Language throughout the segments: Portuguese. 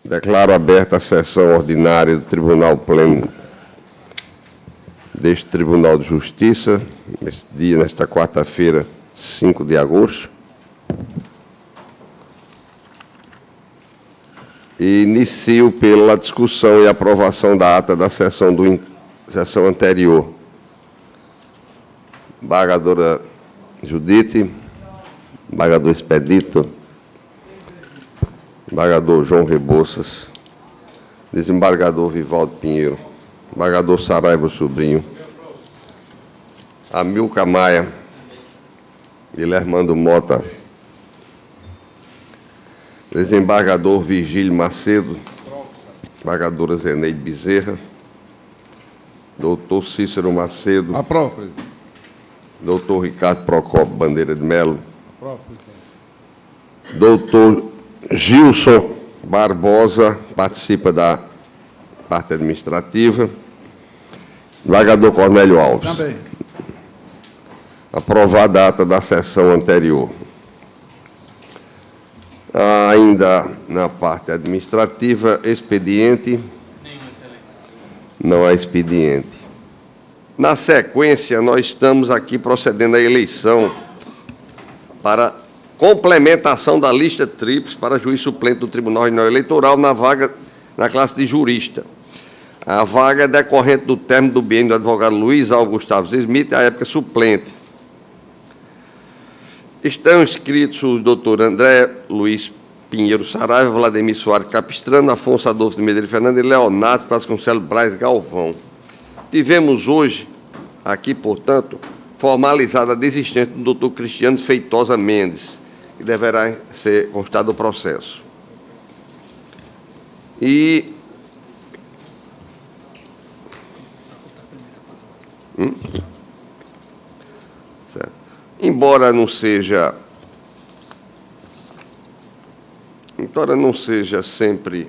Declaro aberta a sessão ordinária do Tribunal Pleno deste Tribunal de Justiça, nesta quarta-feira, 5 de agosto. E inicio pela discussão e aprovação da ata da sessão anterior. Embargadora Judite, embargador Expedito, embargador João Rebouças, desembargador Vivaldo Pinheiro, embargador Saraiva Sobrinho, Amilcar Maia, Guilhermando Mota, desembargador Virgílio Macedo, embargadora Zeneide Bezerra, doutor Cícero Macedo. Aprovo, presidente. Doutor Ricardo Procópio Bandeira de Melo. Aprovo, presidente. Doutor Gilson Barbosa, participa da parte administrativa. Embargador Cornélio Alves. Também. Aprovada a ata da sessão anterior. Ainda na parte administrativa, expediente. Não há expediente. Na sequência, nós estamos aqui procedendo à eleição para complementação da lista tríplice para juiz suplente do Tribunal Regional Eleitoral na vaga na classe de jurista. A vaga é decorrente do término do biênio do advogado Luiz Augusto Alves Smith, à época suplente. Estão inscritos o doutor André Luiz Pinheiro Saraiva, Vladimir Soares Capistrano, Afonso Adolfo de Medeiros Fernandes e Leonardo Vasconcelos Braz Galvão. Tivemos hoje, aqui, portanto, formalizada a desistência do doutor Cristiano Feitosa Mendes, que deverá ser constado o processo. E... Certo. Embora não seja sempre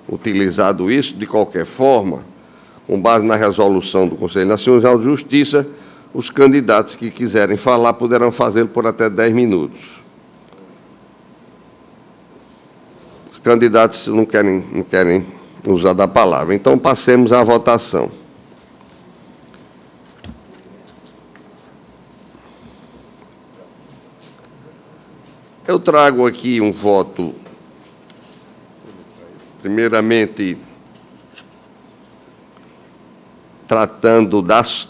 utilizado isso, de qualquer forma, com base na resolução do Conselho Nacional de Justiça, os candidatos que quiserem falar poderão fazê-lo por até 10 minutos. Os candidatos não querem usar da palavra. Então, passemos à votação. Eu trago aqui um voto, primeiramente, tratando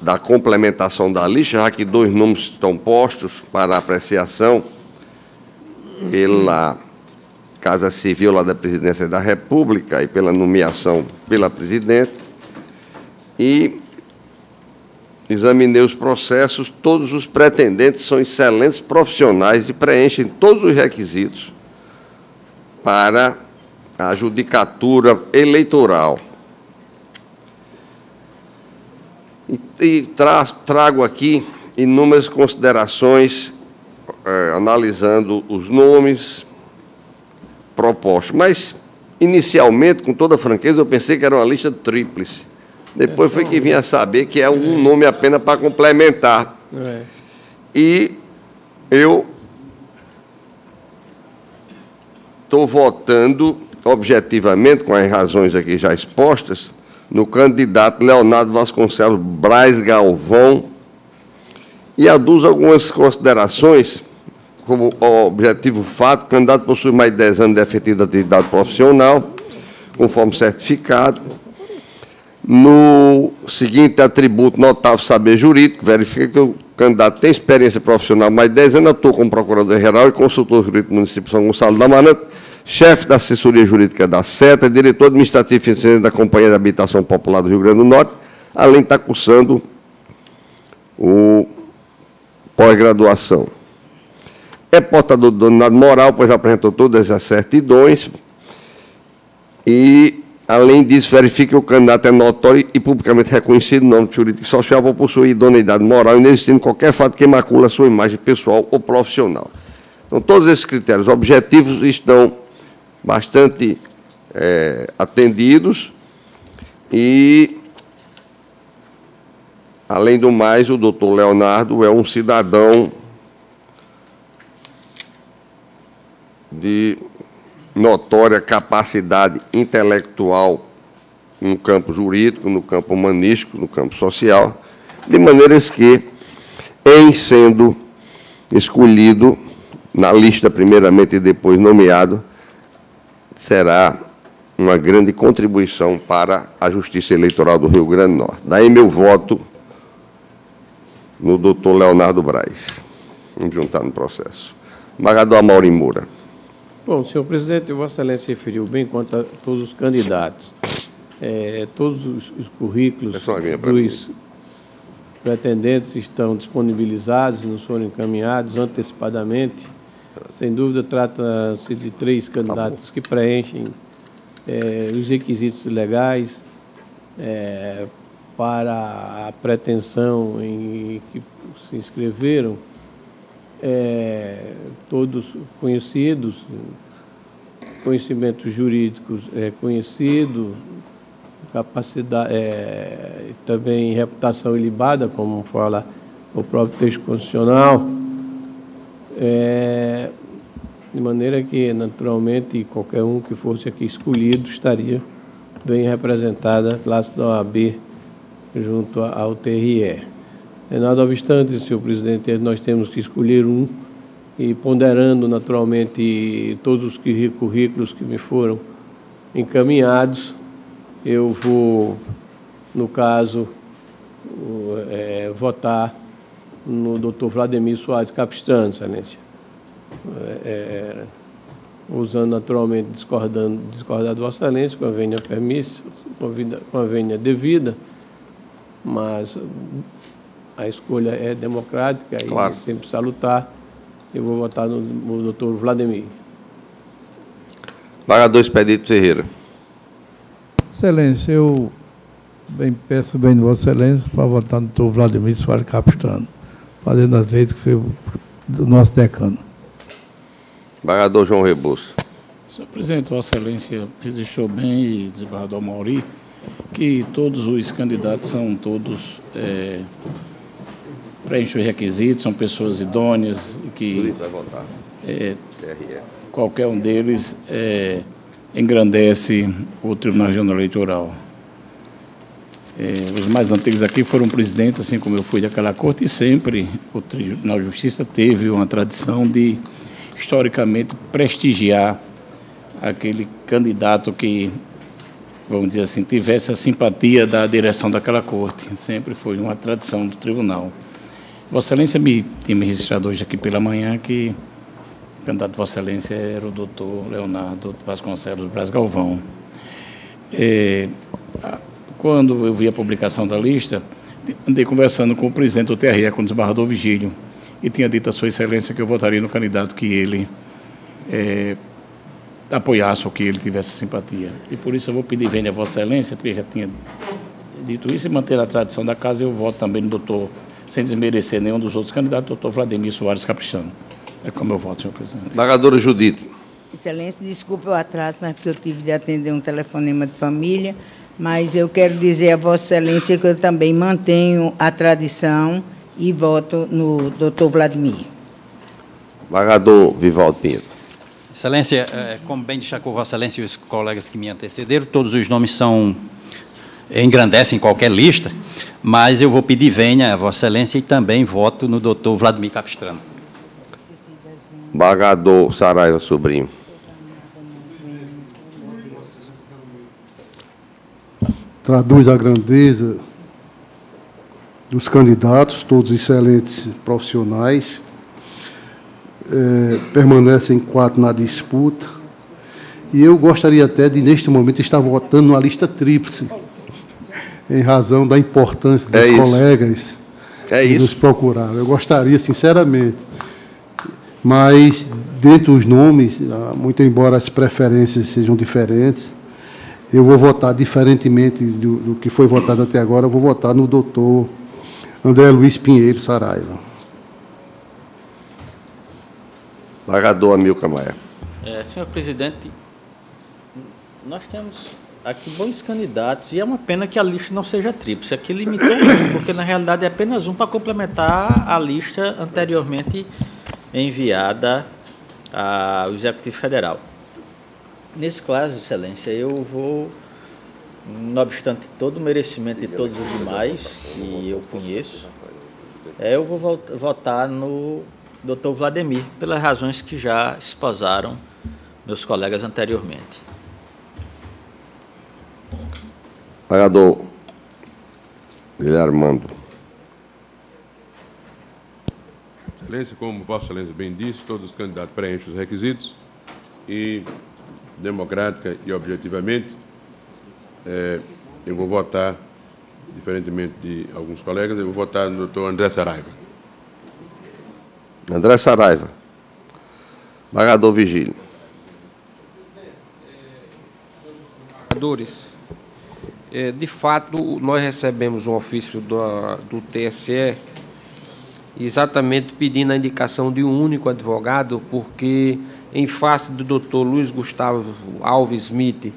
da complementação da lista, já que 2 nomes estão postos para apreciação pela Casa Civil lá da Presidência da República e pela nomeação pela presidente. E examinei os processos, todos os pretendentes são excelentes profissionais e preenchem todos os requisitos para a judicatura eleitoral. E trago aqui inúmeras considerações, analisando os nomes propostos. Mas, inicialmente, com toda franqueza, eu pensei que era uma lista tríplice. Depois foi que vim a saber que é um nome apenas para complementar. E eu estou votando objetivamente, com as razões aqui já expostas, no candidato Leonardo Vasconcelos Braz Galvão, e aduzo algumas considerações, como objetivo fato: o candidato possui mais de 10 anos de efetiva atividade profissional, conforme certificado. No seguinte atributo, notável saber jurídico, verifica que o candidato tem experiência profissional mais de 10 anos, atuou como procurador-geral e consultor jurídico do município de São Gonçalo da Amarante, chefe da assessoria jurídica da SETA, diretor administrativo e financeiro da Companhia de Habitação Popular do Rio Grande do Norte, além de estar cursando o pós-graduação. É portador do donado moral, pois apresentou todas as certidões e, além disso, verifica que o candidato é notório e publicamente reconhecido no âmbito jurídico e social por possuir idoneidade moral, inexistindo qualquer fato que macula a sua imagem pessoal ou profissional. Então, todos esses critérios objetivos estão bastante atendidos e, além do mais, o doutor Leonardo é um cidadão notória capacidade intelectual no campo jurídico, no campo humanístico, no campo social, de maneiras que, em sendo escolhido na lista primeiramente e depois nomeado, será uma grande contribuição para a Justiça Eleitoral do Rio Grande do Norte. Daí meu voto no doutor Leonardo Braz. Vamos juntar no processo. Embargador Amaury Moura. Bom, senhor presidente, Vossa Excelência referiu bem quanto a todos os candidatos. Todos os currículos dos pretendentes estão disponibilizados, nos foram encaminhados antecipadamente. Sem dúvida, trata-se de 3 candidatos que preenchem os requisitos legais para a pretensão em que se inscreveram, todos conhecidos, conhecimentos jurídicos conhecidos, capacidade, também reputação ilibada, como fala o próprio texto constitucional, de maneira que, naturalmente, qualquer um que fosse aqui escolhido estaria bem representada a classe da OAB junto ao TRE. Nada obstante, senhor presidente, nós temos que escolher um, e ponderando, naturalmente, todos os currículos que me foram encaminhados, eu vou, no caso, votar no doutor Vladimir Soares Capistrano, excelência. Usando, naturalmente, discordar de Vossa Excelência, com a vênia permissa, com a vênia devida, mas a escolha é democrática e sempre salutar. Eu vou votar no doutor Vladimir. Embargador Expedito Ferreira. Excelência, eu peço bem de Vossa Excelência para votar no doutor Vladimir Soares Capistrano, fazendo as vezes que foi do nosso decano. Embargador João Rebouças. Senhor presidente, Vossa Excelência registrou bem, e desembargador Amaury, que todos os candidatos são todos preenchem os requisitos, são pessoas idôneas, que vai votar. Qualquer um deles engrandece o Tribunal Regional Eleitoral. Os mais antigos aqui foram presidentes, assim como eu fui daquela corte, e sempre o Tribunal de Justiça teve uma tradição de, historicamente, prestigiar aquele candidato que, vamos dizer assim, tivesse a simpatia da direção daquela corte. Sempre foi uma tradição do tribunal. Vossa Excelência tinha me registrado hoje aqui pela manhã que o candidato de Vossa Excelência era o doutor Leonardo Vasconcelos Braz Galvão. Quando eu vi a publicação da lista, andei conversando com o presidente do TRE, com o desembargador Vigílio, e tinha dito a Sua Excelência que eu votaria no candidato que ele apoiasse ou que ele tivesse simpatia. E por isso eu vou pedir vênia a Vossa Excelência, porque já tinha dito isso, e manter a tradição da casa, eu voto também no doutor, sem desmerecer nenhum dos outros candidatos, doutor Vladimir Soares Capistrano. É como eu voto, senhor presidente. Embargadora Judite. Excelência, desculpe o atraso, mas porque eu tive de atender um telefonema de família, mas eu quero dizer a Vossa Excelência que eu também mantenho a tradição e voto no doutor Vladimir. Embargador Vivaldo Pinto. Excelência, como bem destacou Vossa Excelência e os colegas que me antecederam, todos os nomes engrandecem qualquer lista, mas eu vou pedir vênia a Vossa Excelência e também voto no doutor Vladimir Capistrano. Embargador Saraiva Sobrinho. Traduz a grandeza dos candidatos, todos excelentes profissionais, permanecem 4 na disputa, e eu gostaria até de, neste momento, estar votando numa lista tríplice, em razão da importância dos colegas que nos procuraram. Eu gostaria, sinceramente, mas, dentre os nomes, muito embora as preferências sejam diferentes, eu vou votar diferentemente do que foi votado até agora, eu vou votar no doutor André Luiz Pinheiro Saraiva. Embargador Amilcar Maia. Senhor presidente, nós temos aqui bons candidatos e é uma pena que a lista não seja tríplice. Aqui limitou um, porque na realidade é apenas um para complementar a lista anteriormente enviada ao Executivo Federal. Nesse caso, Excelência, eu vou, não obstante todo o merecimento de todos os demais, que eu conheço, eu vou votar no Dr. Vladimir, pelas razões que já esposaram meus colegas anteriormente. Vereador Guilherme Armando. Excelência, como Vossa Excelência bem disse, todos os candidatos preenchem os requisitos e, democrática e objetivamente, eu vou votar, diferentemente de alguns colegas, eu vou votar no Dr. André Saraiva. André Saraiva. Vereador Vigílio. Vereadores, de fato, nós recebemos um ofício do TSE exatamente pedindo a indicação de um único advogado, porque, em face do doutor Luiz Gustavo Alves Smith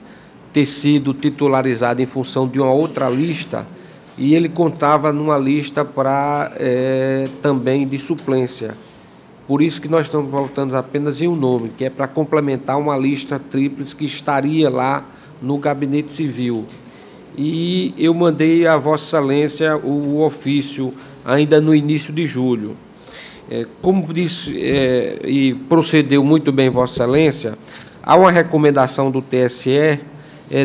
ter sido titularizado em função de uma outra lista, e ele contava numa lista para também de suplência. Por isso que nós estamos votando apenas em um nome, que é para complementar uma lista tríplice que estaria lá no Gabinete Civil. E eu mandei a Vossa Excelência o ofício ainda no início de julho. Como disse e procedeu muito bem Vossa Excelência, há uma recomendação do TSE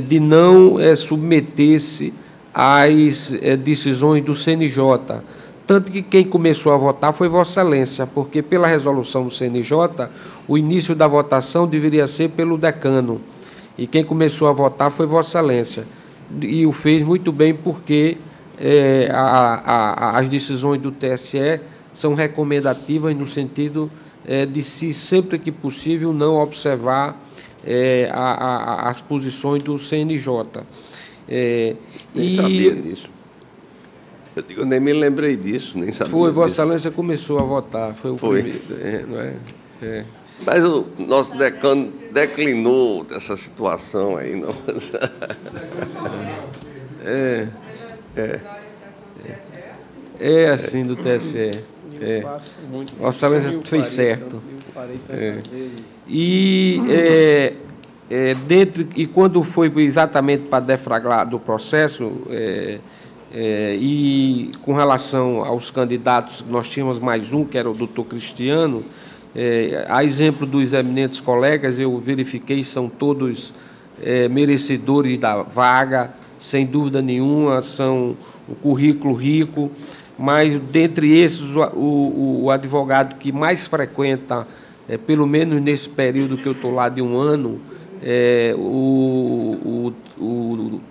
de não submeter-se às decisões do CNJ, tanto que quem começou a votar foi Vossa Excelência, porque pela resolução do CNJ, o início da votação deveria ser pelo decano, e quem começou a votar foi Vossa Excelência, e o fez muito bem, porque as decisões do TSE são recomendativas no sentido de, se sempre que possível, não observar as posições do CNJ. Nem sabia disso. Eu nem me lembrei disso, nem sabia. Foi, Vossa Excelência começou a votar, foi o primeiro. Não é? Mas o nosso decano declinou dessa situação aí, não? É assim do TSE. Vossa Excelência fez certo. E quando foi exatamente para deflagrar do processo, e com relação aos candidatos, nós tínhamos mais um, que era o doutor Cristiano, a exemplo dos eminentes colegas, eu verifiquei, são todos merecedores da vaga, sem dúvida nenhuma, são um currículo rico, mas, dentre esses, o advogado que mais frequenta, pelo menos nesse período que eu estou lá de um ano, o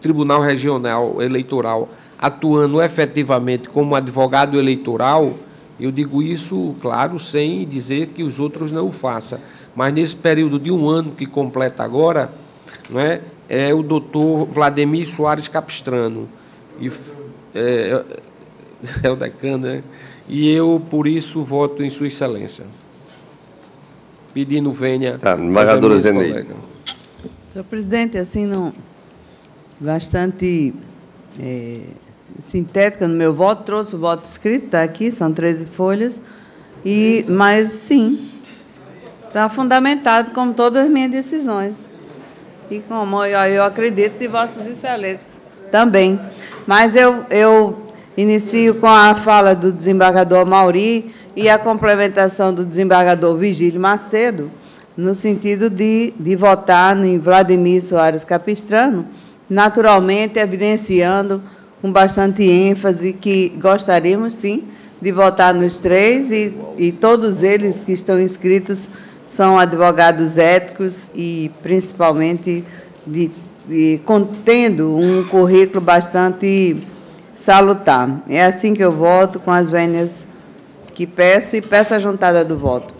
Tribunal Regional Eleitoral, atuando efetivamente como advogado eleitoral. Eu digo isso, claro, sem dizer que os outros não o façam, mas nesse período de um ano que completa agora, não é o doutor Vladimir Soares Capistrano, o decano, né? E eu, por isso, voto em Sua Excelência. Pedindo venha. Vereadora Zeneide. Senhor presidente, assim, não, bastante sintética no meu voto, trouxe o voto escrito, está aqui, são 13 folhas, mas, sim, está fundamentado como todas as minhas decisões. E como eu acredito de Vossas Excelências também. Mas eu inicio com a fala do desembargador Mauri e a complementação do desembargador Vigílio Macedo, no sentido de votar em Vladimir Soares Capistrano, naturalmente evidenciando com bastante ênfase que gostaríamos, sim, de votar nos três, e todos eles que estão inscritos são advogados éticos e, principalmente, contendo um currículo bastante salutar. É assim que eu voto, com as vênias que peço, e peço a juntada do voto.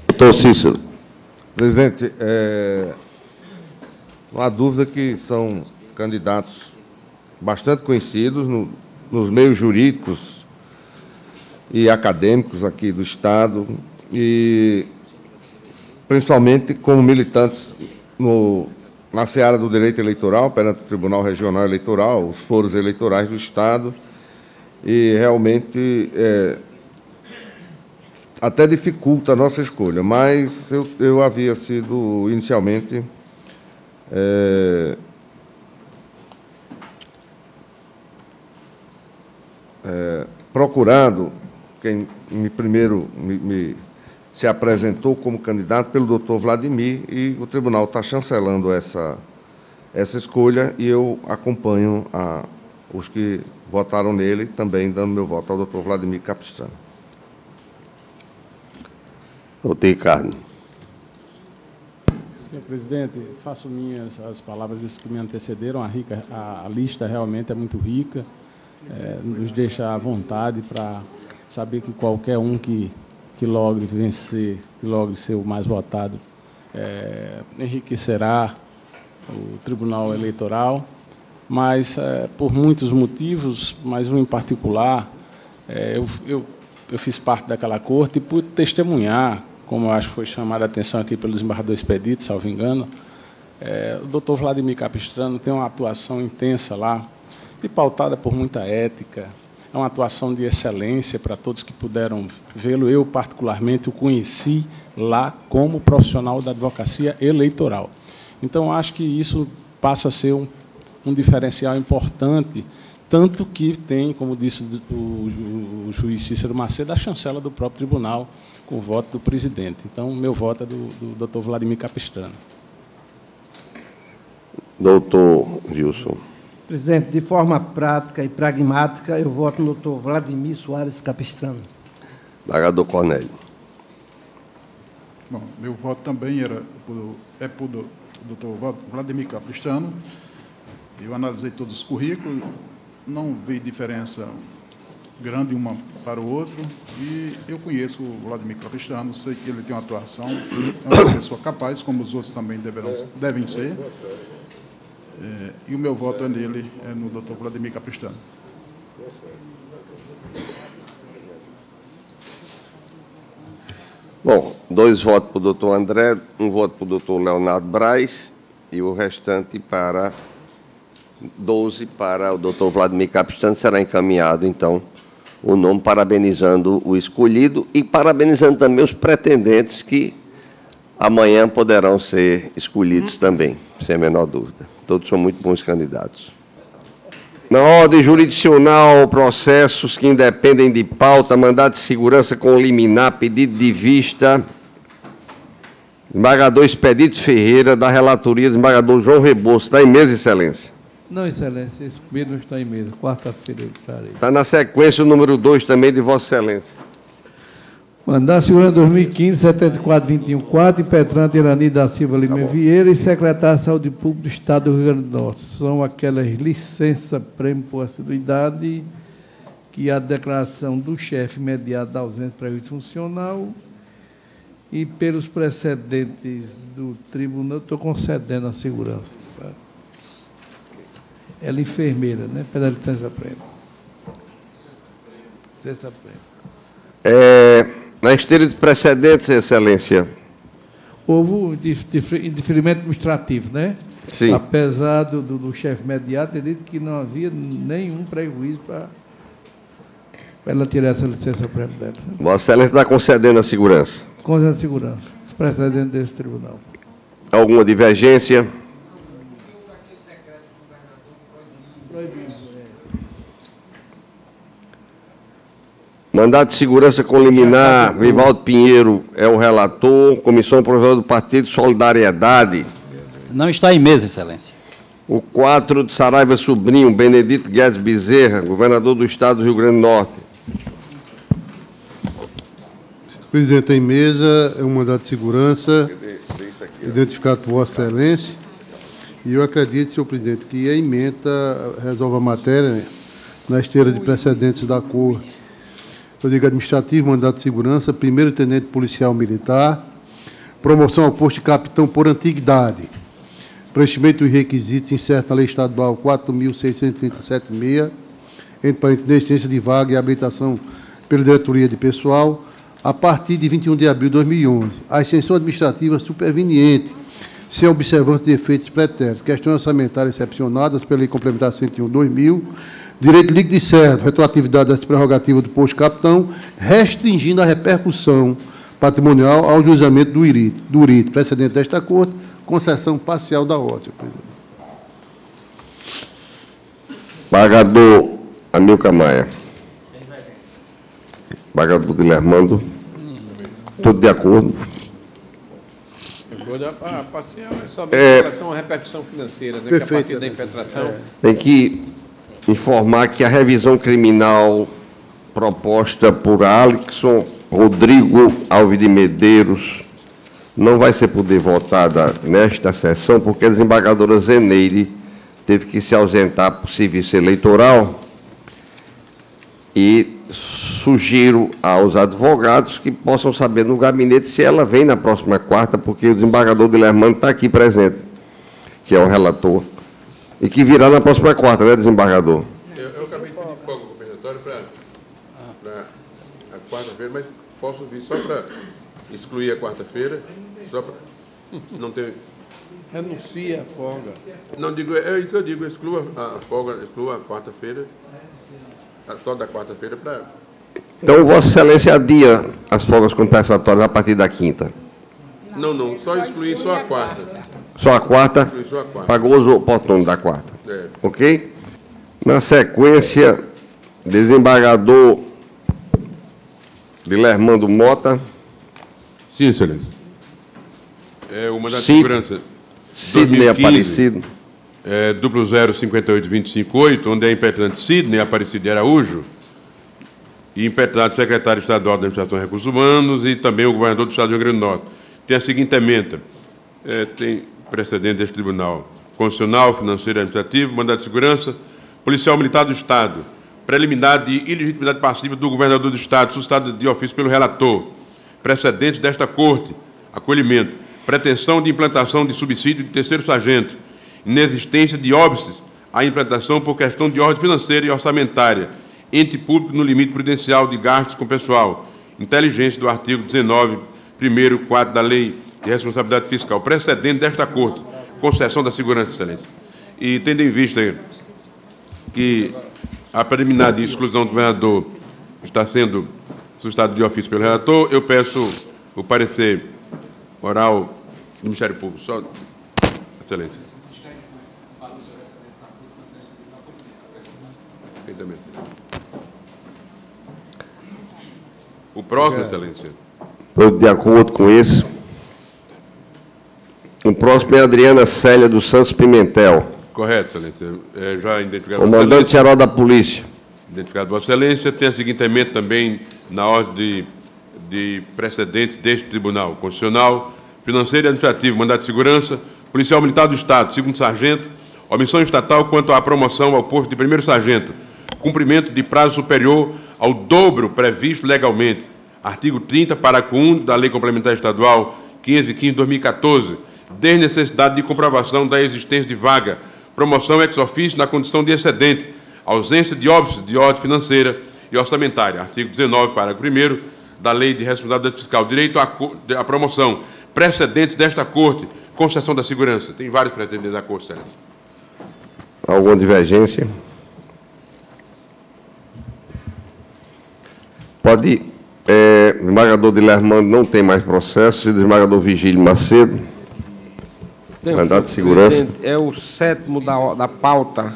Doutor Cícero. Presidente, não há dúvida que são candidatos bastante conhecidos nos meios jurídicos e acadêmicos aqui do Estado, e principalmente como militantes na seara do direito eleitoral, perante o Tribunal Regional Eleitoral, os foros eleitorais do Estado, e realmente até dificulta a nossa escolha, mas eu havia sido inicialmente procurado, quem primeiro se apresentou como candidato pelo doutor Vladimir, e o tribunal está chancelando essa escolha, e eu acompanho os que votaram nele, também dando meu voto ao doutor Vladimir Capistrano. Doutor Ricardo. Senhor presidente, faço minhas as palavras dos que me antecederam. A lista realmente é muito rica, nos deixa à vontade para saber que qualquer um que logre vencer, que logre ser o mais votado, enriquecerá o Tribunal Eleitoral, mas por muitos motivos, mas um em particular, eu fiz parte daquela corte e pude testemunhar, como eu acho que foi chamada a atenção aqui pelo desembargador Expedito, salvo engano, o doutor Vladimir Capistrano tem uma atuação intensa lá, e pautada por muita ética. É uma atuação de excelência para todos que puderam vê-lo. Eu, particularmente, o conheci lá como profissional da advocacia eleitoral. Então, acho que isso passa a ser um diferencial importante, tanto que tem, como disse o juiz Cícero Macedo, a chancela do próprio tribunal, com o voto do presidente. Então, meu voto é do doutor Vladimir Capistrano. Doutor Gilson. Presidente, de forma prática e pragmática, eu voto no doutor Vladimir Soares Capistrano. Desembargador Cornélio. Bom, meu voto também para o doutor Vladimir Capistrano. Eu analisei todos os currículos, não vi diferença grande uma para o outro, e eu conheço o Vladimir Capistrano, sei que ele tem uma atuação, é uma pessoa capaz, como os outros também devem ser. E o meu voto é nele, no doutor Vladimir Capistrano. Bom, 2 votos para o doutor André, 1 voto para o doutor Leonardo Braz, e o restante 12 para o doutor Vladimir Capistrano. Será encaminhado, então, o nome, parabenizando o escolhido e parabenizando também os pretendentes que amanhã poderão ser escolhidos também, sem a menor dúvida. Todos são muito bons candidatos. Na ordem jurisdicional, processos que independem de pauta, mandado de segurança com liminar, pedido de vista, desembargador Expedito Ferreira, da relatoria, desembargador João Rebouças. Está em mesa, Excelência? Não, Excelência, esse primeiro não está em mesa. Quarta-feira eu trarei. Está na sequência o número 2 também de Vossa Excelência. Mandar segurança 2015, 7421-4, impetrante Irani da Silva Lima Vieira e secretário de Saúde Pública do Estado do Rio Grande do Norte. São aquelas licença-prêmio por assiduidade que a declaração do chefe imediato da ausência prejuízo funcional e pelos precedentes do tribunal, estou concedendo a segurança. Ela é enfermeira, né? Pela licença-prêmio. Licença-prêmio. Na esteira de precedentes, Excelência. Houve um indiferimento administrativo, né? Sim. Apesar do chefe imediato ter dito que não havia nenhum prejuízo para ela tirar essa licença-prêmio dela. Vossa Excelência está concedendo a segurança. Concedendo a segurança. Os precedentes desse tribunal. Alguma divergência? Mandado de segurança com liminar, Vivaldo Pinheiro é o relator, Comissão Provisória do Partido Solidariedade. Não está em mesa, Excelência. O 4 de Saraiva Sobrinho, Benedito Guedes Bezerra, governador do Estado do Rio Grande do Norte. Presidente, em mesa é um mandado de segurança identificado por Vossa Excelência, e eu acredito, senhor presidente, que a ementa resolve a matéria na esteira de precedentes da Corte. Código Administrativo, mandado de segurança, primeiro tenente policial militar, promoção ao posto de capitão por antiguidade, preenchimento dos requisitos incerto na Lei Estadual 4.637/6, entre parênteses, existência de vaga e habilitação pela Diretoria de Pessoal, a partir de 21 de abril de 2011. A extensão administrativa superveniente, sem observância de efeitos pretéritos, questões orçamentárias excepcionadas pela Lei Complementar 101/2000, direito líquido e certo, retroatividade das prerrogativas do posto capitão, restringindo a repercussão patrimonial ao juizamento do IRIT, precedente desta Corte, concessão parcial da ordem, senhor presidente. Pagador Amilcar Maia. Pagador Guilhermando. Tudo de acordo. A parcial é somente em relação à repercussão financeira, né? Perfeito, que a partir da impetração. Tem que informar que a revisão criminal proposta por Alixson Rodrigo Alves de Medeiros não vai ser poder votada nesta sessão, porque a desembargadora Zeneide teve que se ausentar por serviço eleitoral e sugiro aos advogados que possam saber no gabinete se ela vem na próxima quarta, porque o desembargador Guilhermando está aqui presente, que é o relator, e que virá na próxima quarta, né, desembargador? Eu acabei de pedir folga compensatória para a quarta-feira, mas posso vir só para excluir a quarta-feira, só para não ter... Renuncia a folga. Não, digo, é isso que eu digo, exclua a folga, exclua a quarta-feira, só da quarta-feira para... Então, Vossa Excelência adia as folgas compensatórias a partir da quinta. Não, só excluir só a quarta. Só a quarta? Excluir só a quarta. Pagou os oportunos da quarta. É. Ok? Na sequência, desembargador Guilhermando Mota. Sim, excelência. É o mandato de segurança Sidney Aparecido. 0058258, onde é impetrante Sidney Aparecido de Araújo, e impetrado secretário estadual da Administração e Recursos Humanos e também o governador do Estado do Rio Grande do Norte. Tem a seguinte ementa. Tem precedente deste Tribunal Constitucional, Financeiro e Administrativo, mandato de segurança, policial militar do Estado, preliminar de ilegitimidade passiva do governador do Estado, suscitado de ofício pelo relator, precedente desta Corte, acolhimento, pretensão de implantação de subsídio de terceiro sargento, inexistência de óbices à implantação por questão de ordem financeira e orçamentária, ente público no limite prudencial de gastos com pessoal, inteligência do artigo 19, primeiro quadro da Lei de Responsabilidade Fiscal, precedente desta Corte, concessão da segurança, excelência. E tendo em vista que a preliminar de exclusão do governador está sendo suscitado de ofício pelo relator, eu peço o parecer oral do Ministério Público. Só, excelência. O próximo, excelência. Estou de acordo com isso. O próximo é a Adriana Célia dos Santos Pimentel. Correto, excelência. Já identificado. Comandante-geral da Polícia. Identificado Vossa Excelência. Tem a seguinte emenda também na ordem de precedentes deste Tribunal Constitucional, Financeiro e Administrativo, mandato de segurança, policial militar do Estado, segundo sargento, omissão estatal quanto à promoção ao posto de primeiro sargento, cumprimento de prazo superior ao dobro previsto legalmente. Artigo 30, parágrafo 1 da Lei Complementar Estadual 1515/2014, desnecessidade de comprovação da existência de vaga, promoção ex officio na condição de excedente, ausência de óbices de ordem financeira e orçamentária. Artigo 19, parágrafo 1º da Lei de Responsabilidade Fiscal, direito à promoção, precedentes desta Corte, concessão da segurança. Tem vários pretendentes da Corte, excelência. Alguma divergência? Pode ir. Desembargador Guilhermando não tem mais processo. Desembargador Vigílio Macedo. Mandato de segurança. É o 7º da pauta.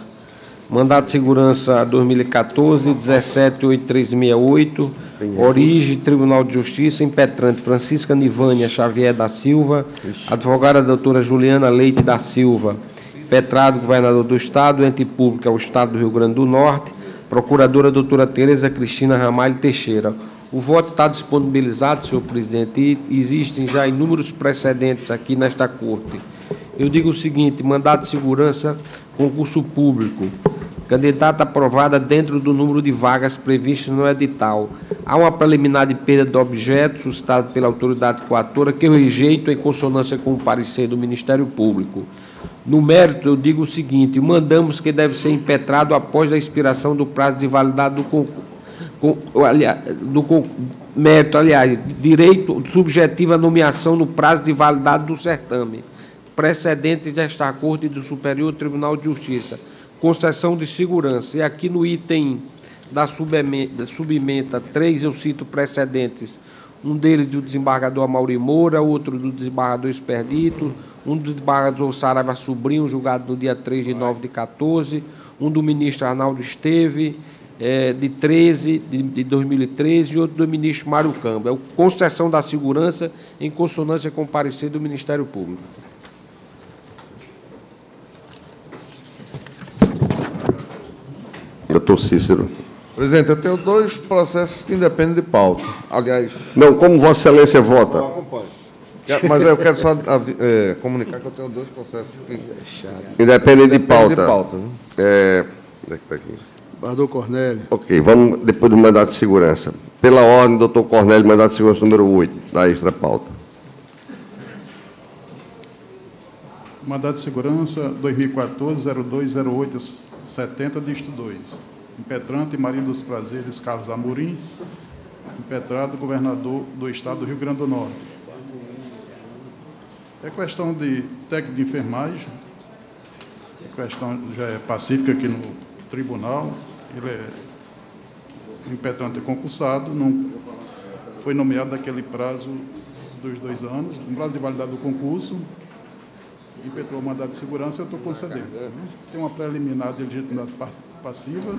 Mandato de segurança 2014, 17.8368. Origem, Tribunal de Justiça, impetrante Francisca Nivânia Xavier da Silva, advogada doutora Juliana Leite da Silva, impetrado governador do Estado, ente público é o Estado do Rio Grande do Norte, procuradora doutora Tereza Cristina Ramalho Teixeira. O voto está disponibilizado, senhor presidente, e existem já inúmeros precedentes aqui nesta Corte. Eu digo o seguinte: mandato de segurança, concurso público, candidata aprovada dentro do número de vagas previstas no edital. Há uma preliminar de perda de objeto suscitada pela autoridade coatora que eu rejeito em consonância com o parecer do Ministério Público. No mérito, eu digo o seguinte: mandamos que deve ser impetrado após a expiração do prazo de validade do concurso. Mérito, aliás, direito subjetivo à nomeação no prazo de validade do certame, precedente desta Corte e do Superior Tribunal de Justiça, concessão de segurança. E aqui no item da subementa 3, eu cito precedentes. Um deles do desembargador Amaury Moura, outro do desembargador Experdito, um do desembargador Saraiva Sobrinho, julgado no dia 3 de 9 de 14, um do ministro Arnaldo Esteve, de 2013, e outro do ministro Mário Camba. É a concessão da segurança em consonância com o parecer do Ministério Público. Doutor Cícero. Presidente, eu tenho 2 processos que independem de pauta. Aliás... Não, como Vossa Excelência vota? Eu acompanho. Mas eu quero só comunicar que eu tenho 2 processos que... Independem de pauta. De pauta, né? Onde é que está aqui? Desembargador Cornélio. Ok, vamos depois do mandato de segurança. Pela ordem, doutor Cornélio, mandato de segurança número 8, da extra pauta. Mandato de segurança 2014-020870, dígito 2. Impetrante Maria dos Prazeres Carlos Amorim, impetrado governador do Estado do Rio Grande do Norte. É questão de técnico de enfermagem, a questão já é pacífica aqui no tribunal, ele é impetrante concursado, não foi nomeado naquele prazo dos 2 anos, no prazo de validade do concurso, impetrou o mandato de segurança, eu estou concedendo. Tem uma preliminar de legitimidade passiva,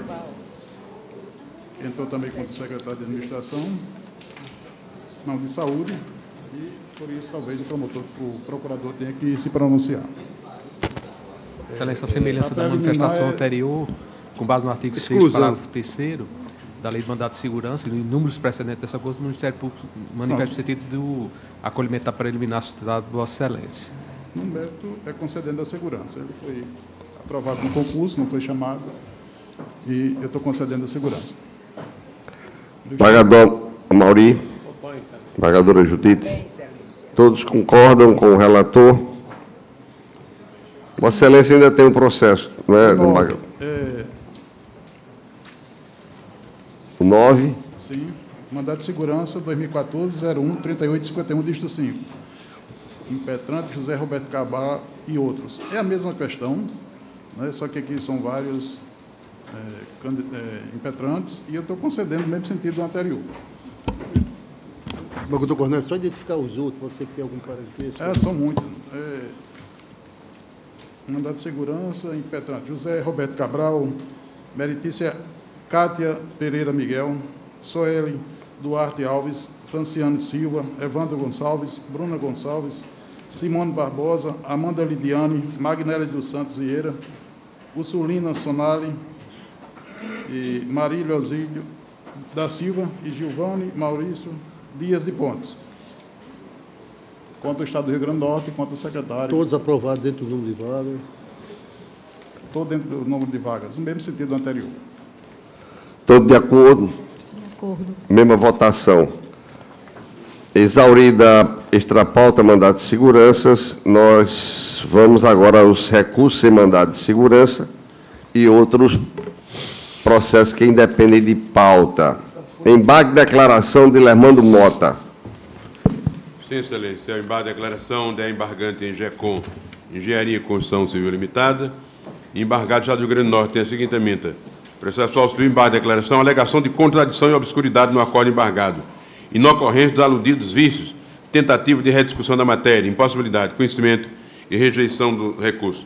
entrou também contra o secretário de administração, não de saúde, e por isso talvez o procurador tenha que se pronunciar. Excelência, a semelhança da manifestação anterior, com base no artigo 6º, parágrafo 3º, da Lei de Mandato de Segurança, e inúmeros precedentes dessa coisa, o Ministério Público manifesta o sentido do acolhimento da preliminar suscitada por Vossa Excelência. No mérito, é concedendo a segurança. Ele foi aprovado no concurso, não foi chamado, e eu estou concedendo a segurança. Desembargador Amaury, desembargadora Judite, todos concordam com o relator? Vossa Excelência ainda tem um processo, não é, desembargador? O 9? Sim, mandato de segurança 2014-01-3851, dígito 5. Impetrante José Roberto Cabral e outros. É a mesma questão, né? Só que aqui são vários impetrantes e eu estou concedendo no mesmo sentido do anterior. Doutor Cornélio, só identificar os outros, você que tem algum parentesco? São muitos. Mandato de segurança, impetrante José Roberto Cabral, Meritícia Cátia Pereira Miguel, Soeli Duarte Alves, Franciano Silva, Evandro Gonçalves, Bruna Gonçalves, Simone Barbosa, Amanda Lidiane, Magnélia dos Santos Vieira, Ursulina Sonali, e Marília Osílio da Silva e Gilvane Maurício Dias de Pontes. Contra o Estado do Rio Grande do Norte e contra o secretário. Todos aprovados dentro do número de vagas? Todos dentro do número de vagas, no mesmo sentido do anterior. Todos de acordo? De acordo. Mesma votação. Exaurida extrapauta mandato de seguranças, nós vamos agora aos recursos sem mandado de segurança e outros processos que independem de pauta. Embarque de declaração de Lermando Mota. Sim, Excelência. É o embarque de declaração da embargante em GECOM, Engenharia e Construção Civil Limitada, embargado do Estado do Rio Grande do Norte. Tem a seguinte emenda. Processual civil, embarque de declaração, alegação de contradição e obscuridade no acordo embargado, inocorrência dos aludidos vícios, tentativa de rediscussão da matéria, impossibilidade, conhecimento e rejeição do recurso.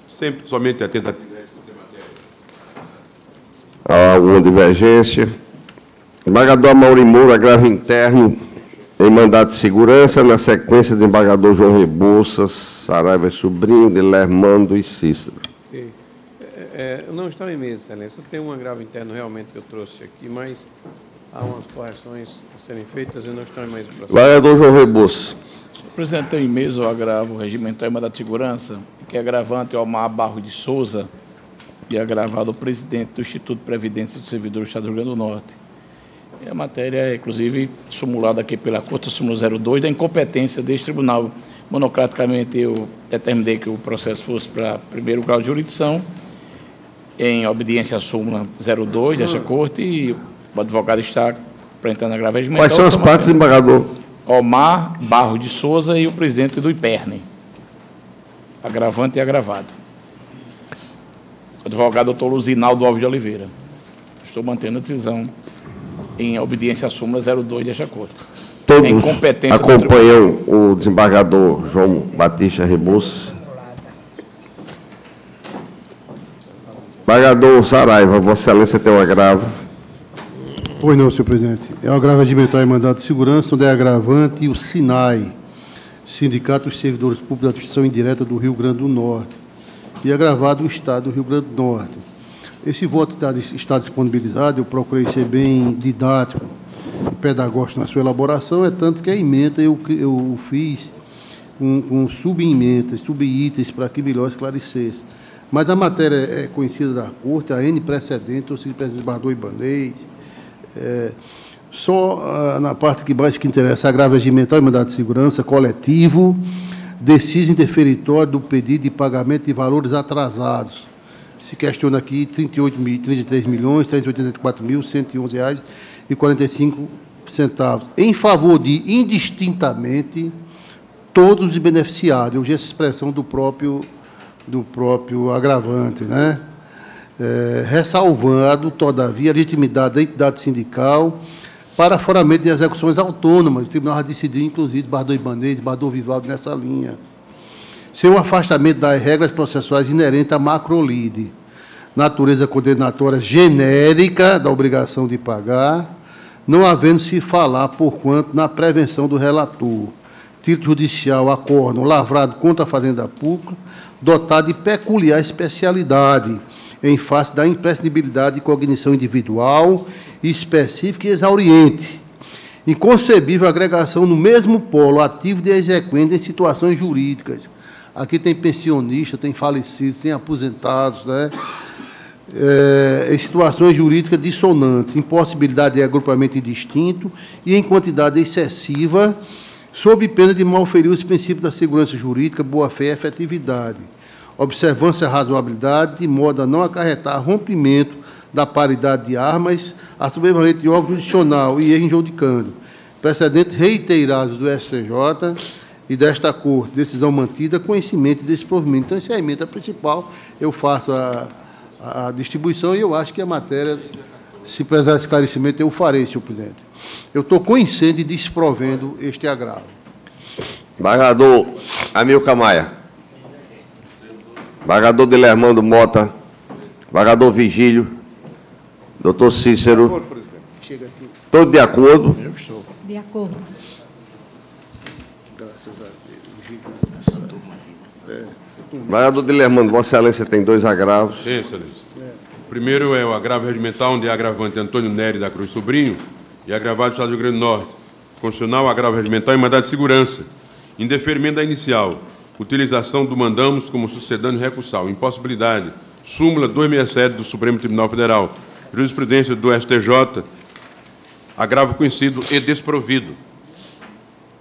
Sempre somente a tentativa de rediscussão da matéria. Há alguma divergência? Embargador Amaury Moura, agravo interno em mandato de segurança, na sequência do embargador João Rebouças, Saraiva Sobrinho, de Lermando e Cícero. Não está em mesa, Excelência. Eu tenho um agravo interno realmente que eu trouxe aqui, mas há umas correções a serem feitas e não estão em mais o processo. Embargador João Rebouças. Senhor presidente, tem em mesa o agravo regimental em mandato de segurança, que é agravante Omar Barro de Souza e agravado o presidente do Instituto de Previdência do Servidor do Estado do Rio Grande do Norte. E a matéria é, inclusive, sumulada aqui pela Corte, súmula 02, da incompetência deste tribunal. Monocraticamente, eu determinei que o processo fosse para primeiro grau de jurisdição, em obediência à súmula 02 desta Corte, e o advogado está apresentando agravo regimental. Quais são as partes, embargador? Omar Barro de Souza e o presidente do IPERNE. Agravante e agravado. advogado doutor Luzinaldo Alves de Oliveira. Estou mantendo a decisão em obediência à súmula 02 desta Corte. Todos em competência acompanham o desembargador João Batista Rebouças. Desembargador Saraiva, Vossa Excelência tem um agravo. Pois não, senhor presidente. É um agravo regimental em mandado de segurança, onde é agravante o SINAI, Sindicato dos Servidores Públicos da Administração Indireta do Rio Grande do Norte, e agravado o Estado do Rio Grande do Norte. Esse voto está disponibilizado, eu procurei ser bem didático, pedagógico na sua elaboração, é tanto que a emenda eu fiz com sub-emendas, sub-itens, para que melhor esclarecesse. Mas a matéria é conhecida da Corte, a N precedente, ou seja, presidente Bardô Ibanez. Só na parte que mais que interessa, agravo regimental e mandado de segurança coletivo, deciso interferitório do pedido de pagamento de valores atrasados. Se questiona aqui R$ 33.384.111,45, em favor de, indistintamente, todos os beneficiários. Eu uso essa expressão do próprio agravante, né? Ressalvando, todavia, a legitimidade da entidade sindical para aforamento de execuções autônomas. O tribunal já decidiu, inclusive, Bardô Ibanez, Bardô Vivaldo nessa linha. Sem o afastamento das regras processuais inerentes à macrolide, natureza condenatória genérica da obrigação de pagar, não havendo se falar, porquanto, na prevenção do relator, título judicial, acórdão lavrado contra a Fazenda Pública, dotado de peculiar especialidade, em face da imprescindibilidade de cognição individual, específica e exauriente. Inconcebível agregação no mesmo polo ativo de exequente em situações jurídicas. Aqui tem pensionista, tem falecidos, tem aposentados, né? Em situações jurídicas dissonantes, impossibilidade de agrupamento indistinto e em quantidade excessiva, sob pena de malferir os princípios da segurança jurídica, boa-fé e efetividade, observância e razoabilidade, de modo a não acarretar rompimento da paridade de armas, a sobrevivente de órgão judicional e injudicando. Precedentes reiterados do STJ e desta Corte, decisão mantida, conhecimento e desprovimento. Então, essa é a emenda principal, eu faço a distribuição e eu acho que a matéria, se precisar de esclarecimento, eu farei, senhor presidente. Eu estou conhecendo e desprovendo este agravo. Desembargador Amilcar Maia. Desembargador Dilermando Mota. Desembargador Vigílio. Doutor Cícero. Todos de acordo? Eu estou. De acordo. Graças a Deus. Desembargador Dilermando, Vossa Excelência tem dois agravos. Tem, Excelência. O primeiro é o agravo regimental, onde é agravante Antônio Nery da Cruz Sobrinho e agravado do Estado do Rio Grande do Norte. Constitucional, agravo regimental e mandado de segurança. Em deferimento da inicial, utilização do mandamos como sucedâneo recursal. Impossibilidade. Súmula 267 do Supremo Tribunal Federal. Jurisprudência do STJ. Agravo conhecido e desprovido.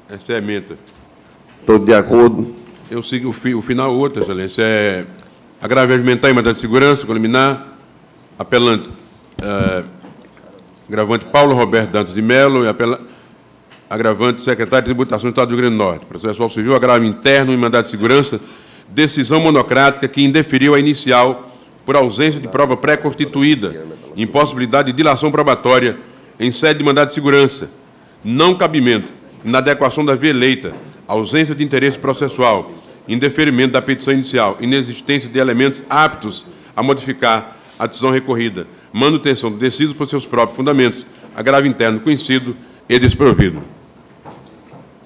Esta é a emenda. Todos de acordo? Eu sigo o final, outra, Excelência. É agravo regimental e mandado de segurança, liminar. Apelante. Agravante Paulo Roberto Dantas de Mello e agravante secretário de Tributação do Estado do Rio Grande do Norte. Processual civil, agravo interno e mandado de segurança, decisão monocrática que indeferiu a inicial por ausência de prova pré-constituída, impossibilidade de dilação probatória em sede de mandado de segurança, não cabimento, inadequação da via eleita, ausência de interesse processual, indeferimento da petição inicial, inexistência de elementos aptos a modificar a decisão recorrida, manutenção do deciso por seus próprios fundamentos, agravo interno conhecido e desprovido.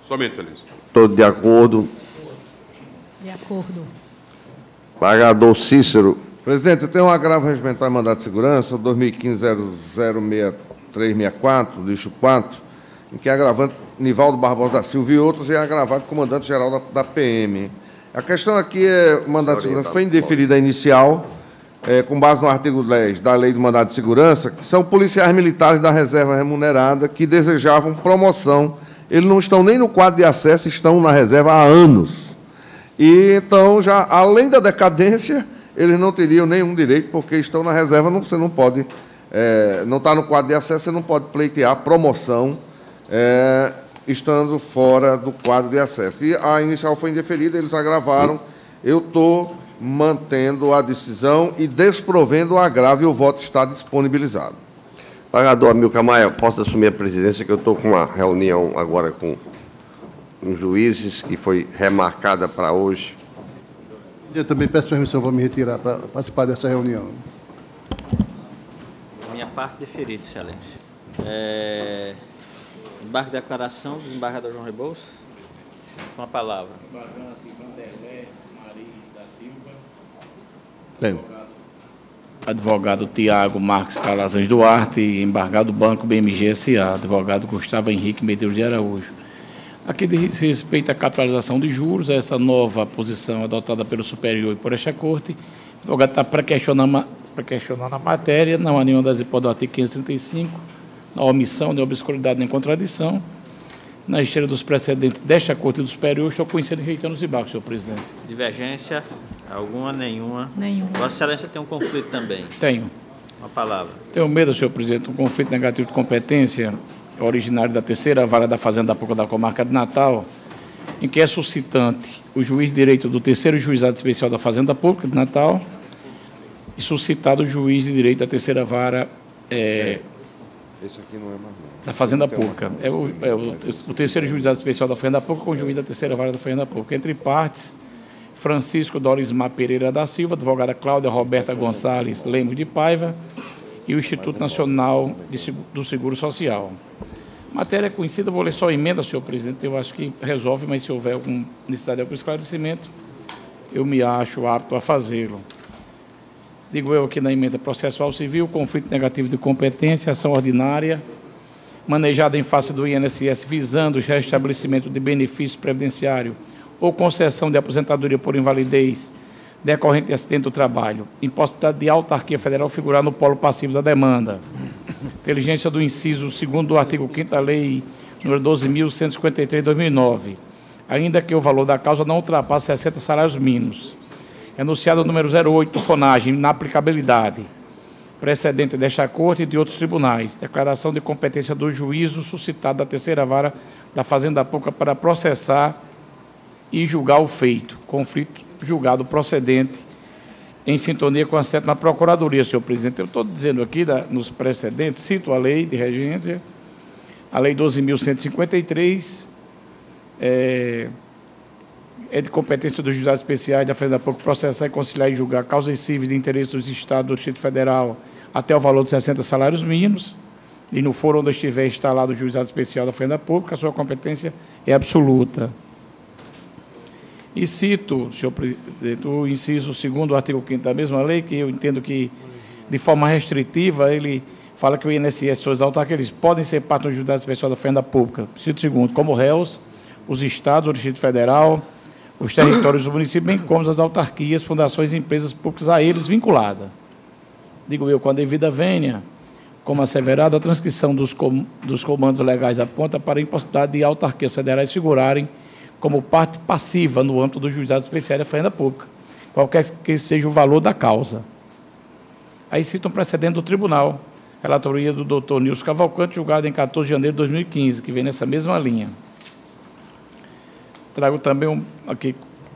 Somente, Excelência. Todos de acordo? De acordo. Desembargador Cícero. Presidente, eu tenho um agravo regimental e mandado de segurança, 2015-006364, lixo 4, em que é agravante Nivaldo Barbosa da Silva e outros, e é agravado comandante-geral da PM. A questão aqui é o mandado de segurança foi indeferida inicial, com base no artigo 10 da Lei do Mandado de Segurança, que são policiais militares da reserva remunerada que desejavam promoção. Eles não estão nem no quadro de acesso, estão na reserva há anos. E, então, já além da decadência, eles não teriam nenhum direito, porque estão na reserva, você não pode, não está no quadro de acesso, você não pode pleitear promoção estando fora do quadro de acesso. E a inicial foi indeferida, eles agravaram. Eu estou mantendo a decisão e desprovendo o agravo, e o voto está disponibilizado. Pagador Amilcar Maia, posso assumir a presidência, que eu estou com uma reunião agora com os juízes, que foi remarcada para hoje. Eu também peço permissão para me retirar, para participar dessa reunião. Minha parte deferida, excelência. Embarque de declaração do desembargador João Rebouças. Com a palavra. Tenho. Advogado Tiago Marques Calazans Duarte, embargado Banco BMG S.A., advogado Gustavo Henrique Medeiros de Araújo. Aqui diz respeito à capitalização de juros, essa nova posição adotada pelo Superior e por esta Corte. O advogado está questionando a matéria, não há nenhuma das hipóteses do artigo 535, na omissão, nem obscuridade, nem contradição. Na esteira dos precedentes desta Corte e do Superior, estou conhecendo e reiterando os embargos, senhor presidente. Divergência? Alguma? Nenhuma? Nenhuma. Vossa Excelência tem um conflito também? Tenho. Uma palavra. Tenho medo, senhor presidente, um conflito negativo de competência originário da terceira vara da Fazenda da Pública da Comarca de Natal, em que é suscitante o juiz de direito do terceiro juizado especial da Fazenda Pública de Natal e suscitado o juiz de direito da terceira vara Esse aqui não é mais não. Da Fazenda Pública. O terceiro juizado especial da Fazenda Pública com o juiz da terceira vara da Fazenda Pública. Entre partes, Francisco Dorismar Pereira da Silva, advogada Cláudia Roberta Gonçalves Lemos de Paiva e o Instituto Nacional do Seguro Social. Matéria conhecida, vou ler só a emenda, senhor presidente, eu acho que resolve, mas se houver alguma necessidade de algum esclarecimento, eu me acho apto a fazê-lo. Digo eu aqui na emenda processual civil, conflito negativo de competência, ação ordinária, manejada em face do INSS visando o restabelecimento de benefício previdenciário ou concessão de aposentadoria por invalidez decorrente de acidente do trabalho, impossibilidade de autarquia federal figurar no polo passivo da demanda. Inteligência do inciso 2º do artigo 5º da Lei nº 12.153, 2009, ainda que o valor da causa não ultrapasse 60 salários mínimos. Enunciado número 08 do FONAGE, na aplicabilidade, precedente desta Corte e de outros tribunais, declaração de competência do juízo suscitado da terceira vara da Fazenda Pública para processar e julgar o feito, conflito julgado procedente em sintonia com a 7ª Procuradoria, senhor presidente. Eu estou dizendo aqui, nos precedentes, cito a lei de regência, a lei 12.153, é de competência dos juizados especiais da Fazenda Pública processar e conciliar e julgar causas cíveis de interesse dos Estados do Distrito Federal até o valor de 60 salários mínimos, e no foro onde estiver instalado o juizado especial da Fazenda Pública, a sua competência é absoluta. E cito, senhor presidente, o inciso 2º do artigo 5º da mesma lei, que eu entendo que, de forma restritiva, ele fala que o INSS e suas autarquias podem ser parte do juizado especial da Fazenda Pública. Cito 2º, como réus, os Estados, o Distrito Federal, os territórios do município, bem como as autarquias, fundações e empresas públicas a eles vinculadas. Digo eu, com a devida vênia, como asseverado, a transcrição dos comandos legais aponta para a impossibilidade de autarquias federais figurarem como parte passiva no âmbito do juizado especial da Fazenda Pública, qualquer que seja o valor da causa. Aí cita um precedente do tribunal, relatoria do doutor Nilson Cavalcante, julgado em 14 de janeiro de 2015, que vem nessa mesma linha. Trago também aqui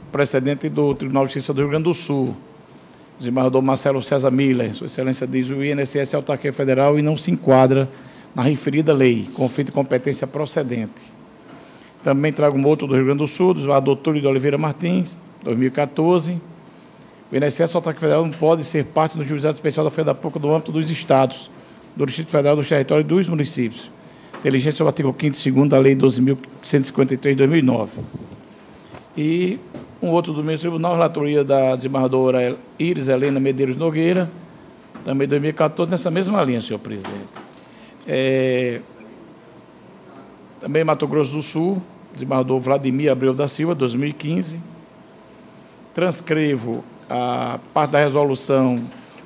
precedente do Tribunal de Justiça do Rio Grande do Sul, o desembargador Marcelo César Miller, sua excelência diz, o INSS é autarquia federal e não se enquadra na referida lei, conflito de competência procedente. Também trago um outro do Rio Grande do Sul, do desembargador Túlio de Oliveira Martins, 2014. O INSS autarquia federal não pode ser parte do juizado especial da Fazenda Pública no âmbito dos estados, do Distrito Federal, dos territórios e dos municípios. Inteligência sobre o artigo 5º e 2º da Lei 12.153, de 2009. E um outro do mesmo tribunal, relatoria da desembargadora Iris Helena Medeiros Nogueira, também 2014, nessa mesma linha, senhor presidente. Também Mato Grosso do Sul, desembargador Vladimir Abreu da Silva, 2015. Transcrevo a parte da resolução,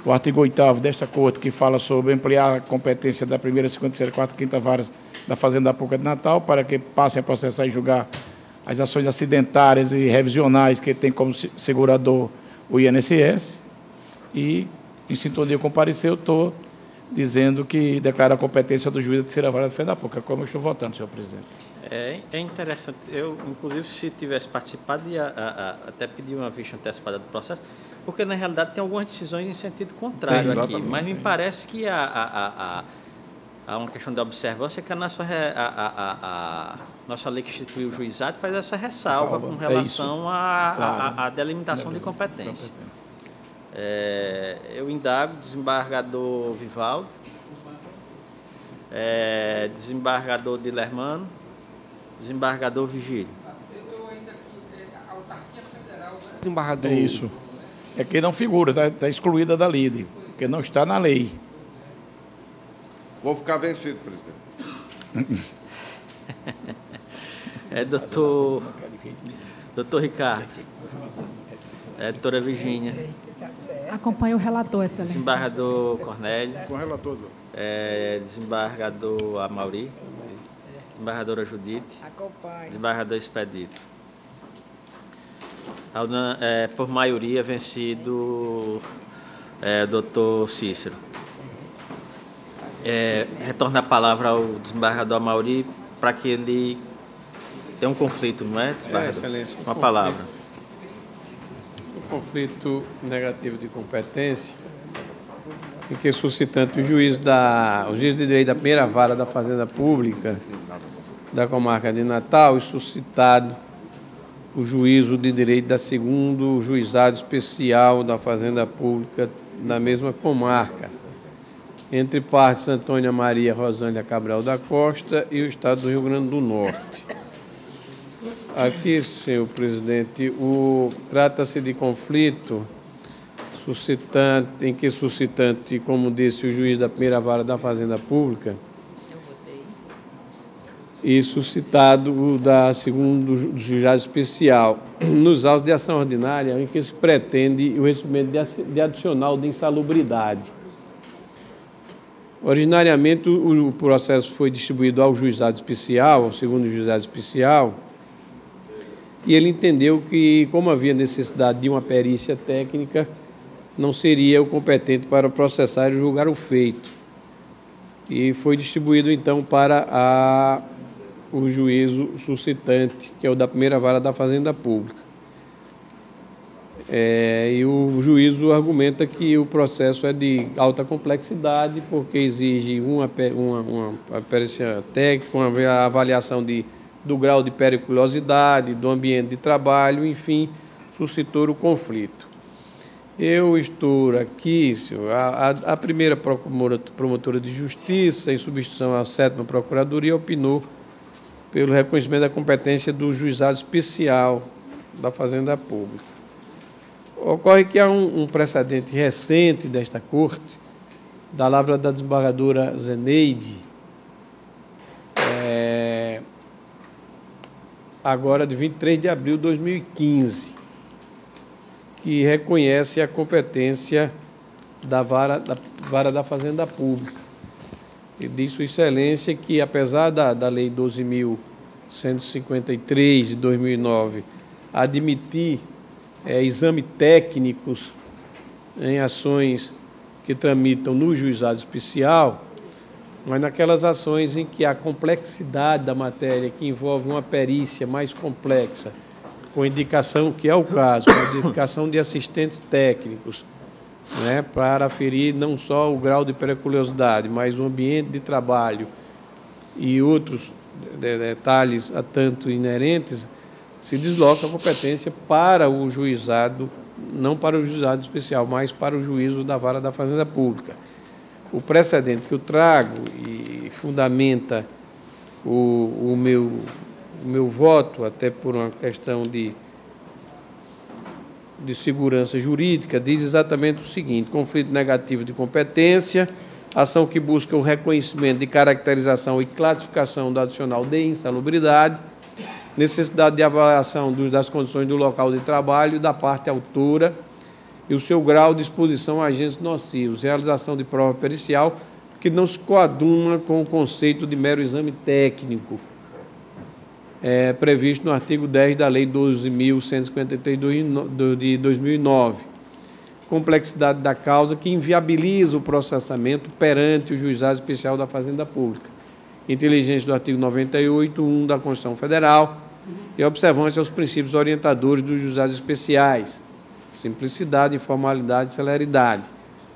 o artigo 8º desta Corte, que fala sobre ampliar a competência da primeira, segunda, terceira, quarta e quinta varas da Fazenda Pública de Natal, para que passem a processar e julgar as ações acidentárias e revisionais que tem como segurador o INSS. E, em sintonia com o parecer, eu estou dizendo que declara a competência do juiz da terceira vara da Fazenda Pública, como eu estou votando, senhor presidente. É interessante. Eu, inclusive, se tivesse participado, ia até pedir uma vista antecipada do processo, porque, na realidade, tem algumas decisões em sentido contrário aqui. Mas me parece que há uma questão de observância que a nossa lei que institui o juizado faz essa ressalva com relação à delimitação de competência. Eu indago desembargador Vivaldo, desembargador Dilermano, desembargador Vigílio. Desembargador. É isso. É que não figura, está excluída da lei, porque não está na lei. Vou ficar vencido, presidente. Doutor Ricardo. Doutora Virgínia. Acompanha o relator, excelência. Desembargador Cornélio. Com o relator. Desembargador Amauri. Desembargadora Judite. Acompanha. Desembargador Expedito. Por maioria, vencido doutor Cícero. Retorno a palavra ao desembargador Amauri para que ele... Tem um conflito, não é, desembargador? Excelência. Uma palavra. O conflito negativo de competência, em que suscitante o juiz de direito da primeira vara da Fazenda Pública da comarca de Natal e suscitado o juízo de direito da segundo juizado especial da Fazenda Pública da mesma comarca, entre partes Antônia Maria Rosângela Cabral da Costa e o Estado do Rio Grande do Norte. Aqui, senhor presidente, trata-se de conflito em que suscitante, como disse o juiz da primeira vara da Fazenda Pública, e suscitado o da segundo juizado especial, nos autos de ação ordinária, em que se pretende o recebimento de adicional de insalubridade. Originariamente, o processo foi distribuído ao juizado especial, ao segundo juizado especial, e ele entendeu que, como havia necessidade de uma perícia técnica, não seria o competente para processar e julgar o feito. E foi distribuído, então, para o juízo suscitante, que é o da primeira vara da Fazenda Pública. E o juízo argumenta que o processo é de alta complexidade, porque exige uma perícia técnica, uma avaliação do grau de periculosidade, do ambiente de trabalho, enfim, suscitou o conflito. Eu estou aqui, senhor, a primeira promotora de justiça, em substituição à 7ª Procuradoria, opinou pelo reconhecimento da competência do juizado especial da Fazenda Pública. Ocorre que há um precedente recente desta Corte, da lavra da desembargadora Zeneide, agora de 23 de abril de 2015, que reconhece a competência da vara da Fazenda Pública. E diz Sua Excelência que, apesar da Lei 12.153 de 2009 admitir exame técnicos em ações que tramitam no juizado especial, mas naquelas ações em que a complexidade da matéria, que envolve uma perícia mais complexa, com indicação, que é o caso, com indicação de assistentes técnicos, né, para aferir não só o grau de periculosidade, mas o ambiente de trabalho e outros detalhes a tanto inerentes, se desloca a competência para o juizado, não para o juizado especial, mas para o juízo da vara da Fazenda Pública. O precedente que eu trago e fundamenta o meu voto, até por uma questão de segurança jurídica, diz exatamente o seguinte: conflito negativo de competência, ação que busca o reconhecimento de caracterização e classificação do adicional de insalubridade, necessidade de avaliação das condições do local de trabalho da parte autora e o seu grau de exposição a agentes nocivos, realização de prova pericial que não se coaduna com o conceito de mero exame técnico, previsto no artigo 10 da Lei 12.153 de 2009. Complexidade da causa que inviabiliza o processamento perante o Juizado Especial da Fazenda Pública. inteligência do artigo 98.1 da Constituição Federal e observância aos princípios orientadores dos juizados especiais, simplicidade, informalidade e celeridade.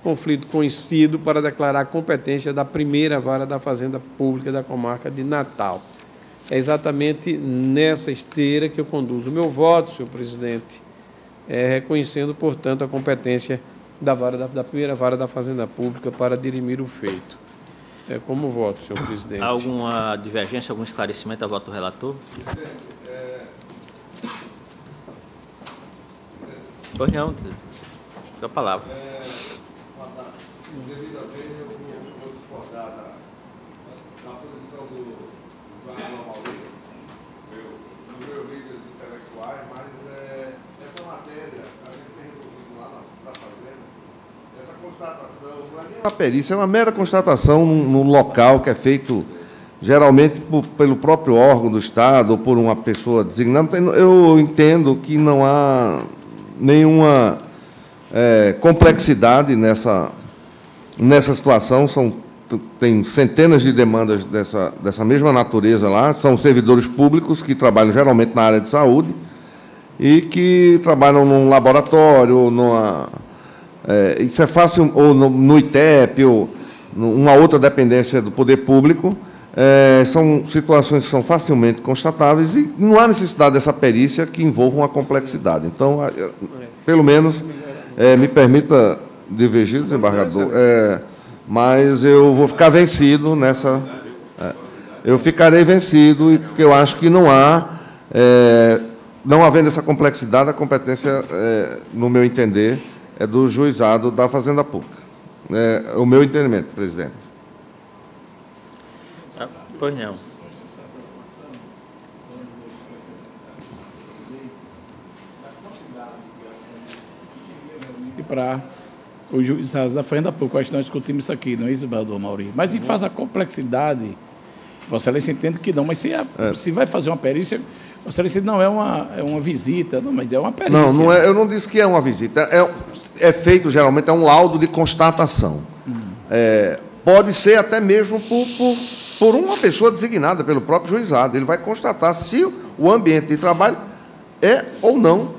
Conflito coincido para declarar a competência da primeira vara da Fazenda Pública da comarca de Natal. É exatamente nessa esteira que eu conduzo o meu voto, senhor presidente, reconhecendo, portanto, a competência da primeira vara da Fazenda Pública para dirimir o feito. Como voto, senhor presidente. Alguma divergência, algum esclarecimento ao voto do relator? Pois não, fica a palavra. Devido a vez, eu vou discordar da posição do Arnaldo Maurício, dos meus líderes intelectuais, mas essa matéria, a gente tem resolvido lá na Fazenda, essa constatação, não é nem uma perícia, é uma mera constatação no local que é feito, geralmente, pelo próprio órgão do Estado ou por uma pessoa designada. Eu entendo que não há nenhuma complexidade nessa situação. Tem centenas de demandas dessa mesma natureza lá, são servidores públicos que trabalham geralmente na área de saúde e que trabalham num laboratório, isso é fácil, ou no ITEP, ou numa outra dependência do poder público. São situações que são facilmente constatáveis e não há necessidade dessa perícia que envolva uma complexidade. Então, pelo menos, me permita divergir, desembargador, mas eu vou ficar vencido nessa... eu ficarei vencido, porque eu acho que não havendo essa complexidade, a competência, no meu entender, é do juizado da Fazenda Pública. É o meu entendimento, presidente. Pois não. E para os juizados da Fazenda Pública, acho que nós discutimos isso aqui, não é isso, vereador Mauri? Mas em face a complexidade, Vossa Excelência entende que não, mas se vai fazer uma perícia, Vossa Excelência não é uma visita, não, mas é uma perícia. Não é, eu não disse que é uma visita, é feito, geralmente, um laudo de constatação. Pode ser até mesmo por uma pessoa designada pelo próprio juizado. Ele vai constatar se o ambiente de trabalho é ou não.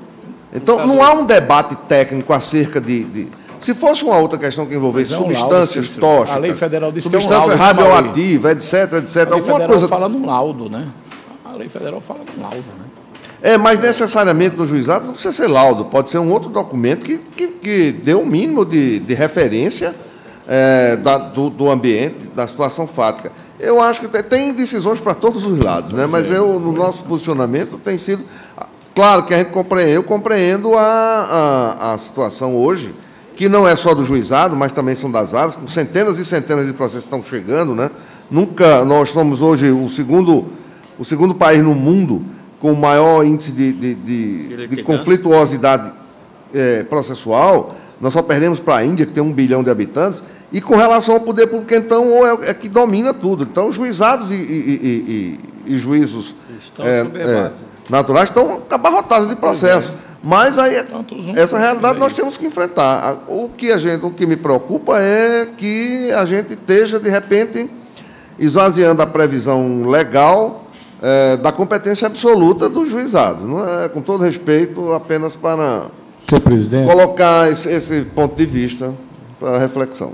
Então, não há um debate técnico acerca de se fosse uma outra questão que envolvesse substâncias tóxicas, a lei federal diz substância radioativa, etc. Alguma coisa fala num laudo, né? A lei federal fala num laudo, né? Mas necessariamente no juizado não precisa ser laudo, pode ser um outro documento que dê um mínimo de referência do ambiente, da situação fática. Eu acho que tem decisões para todos os lados, né? Mas no nosso posicionamento tem sido... Claro que eu compreendo a situação hoje, que não é só do juizado, mas também são das varas, com centenas e centenas de processos que estão chegando, né? Nós somos hoje o segundo país no mundo com o maior índice de conflituosidade processual. Nós só perdemos para a Índia, que tem 1 bilhão de habitantes, e com relação ao poder público, então, é que domina tudo. Então, juizados e juízos naturais estão abarrotados de processo. Mas aí, essa realidade nós temos que enfrentar. O que me preocupa é que a gente esteja, de repente, esvaziando a previsão legal da competência absoluta do juizado. Não é, com todo respeito, apenas para colocar esse ponto de vista para reflexão.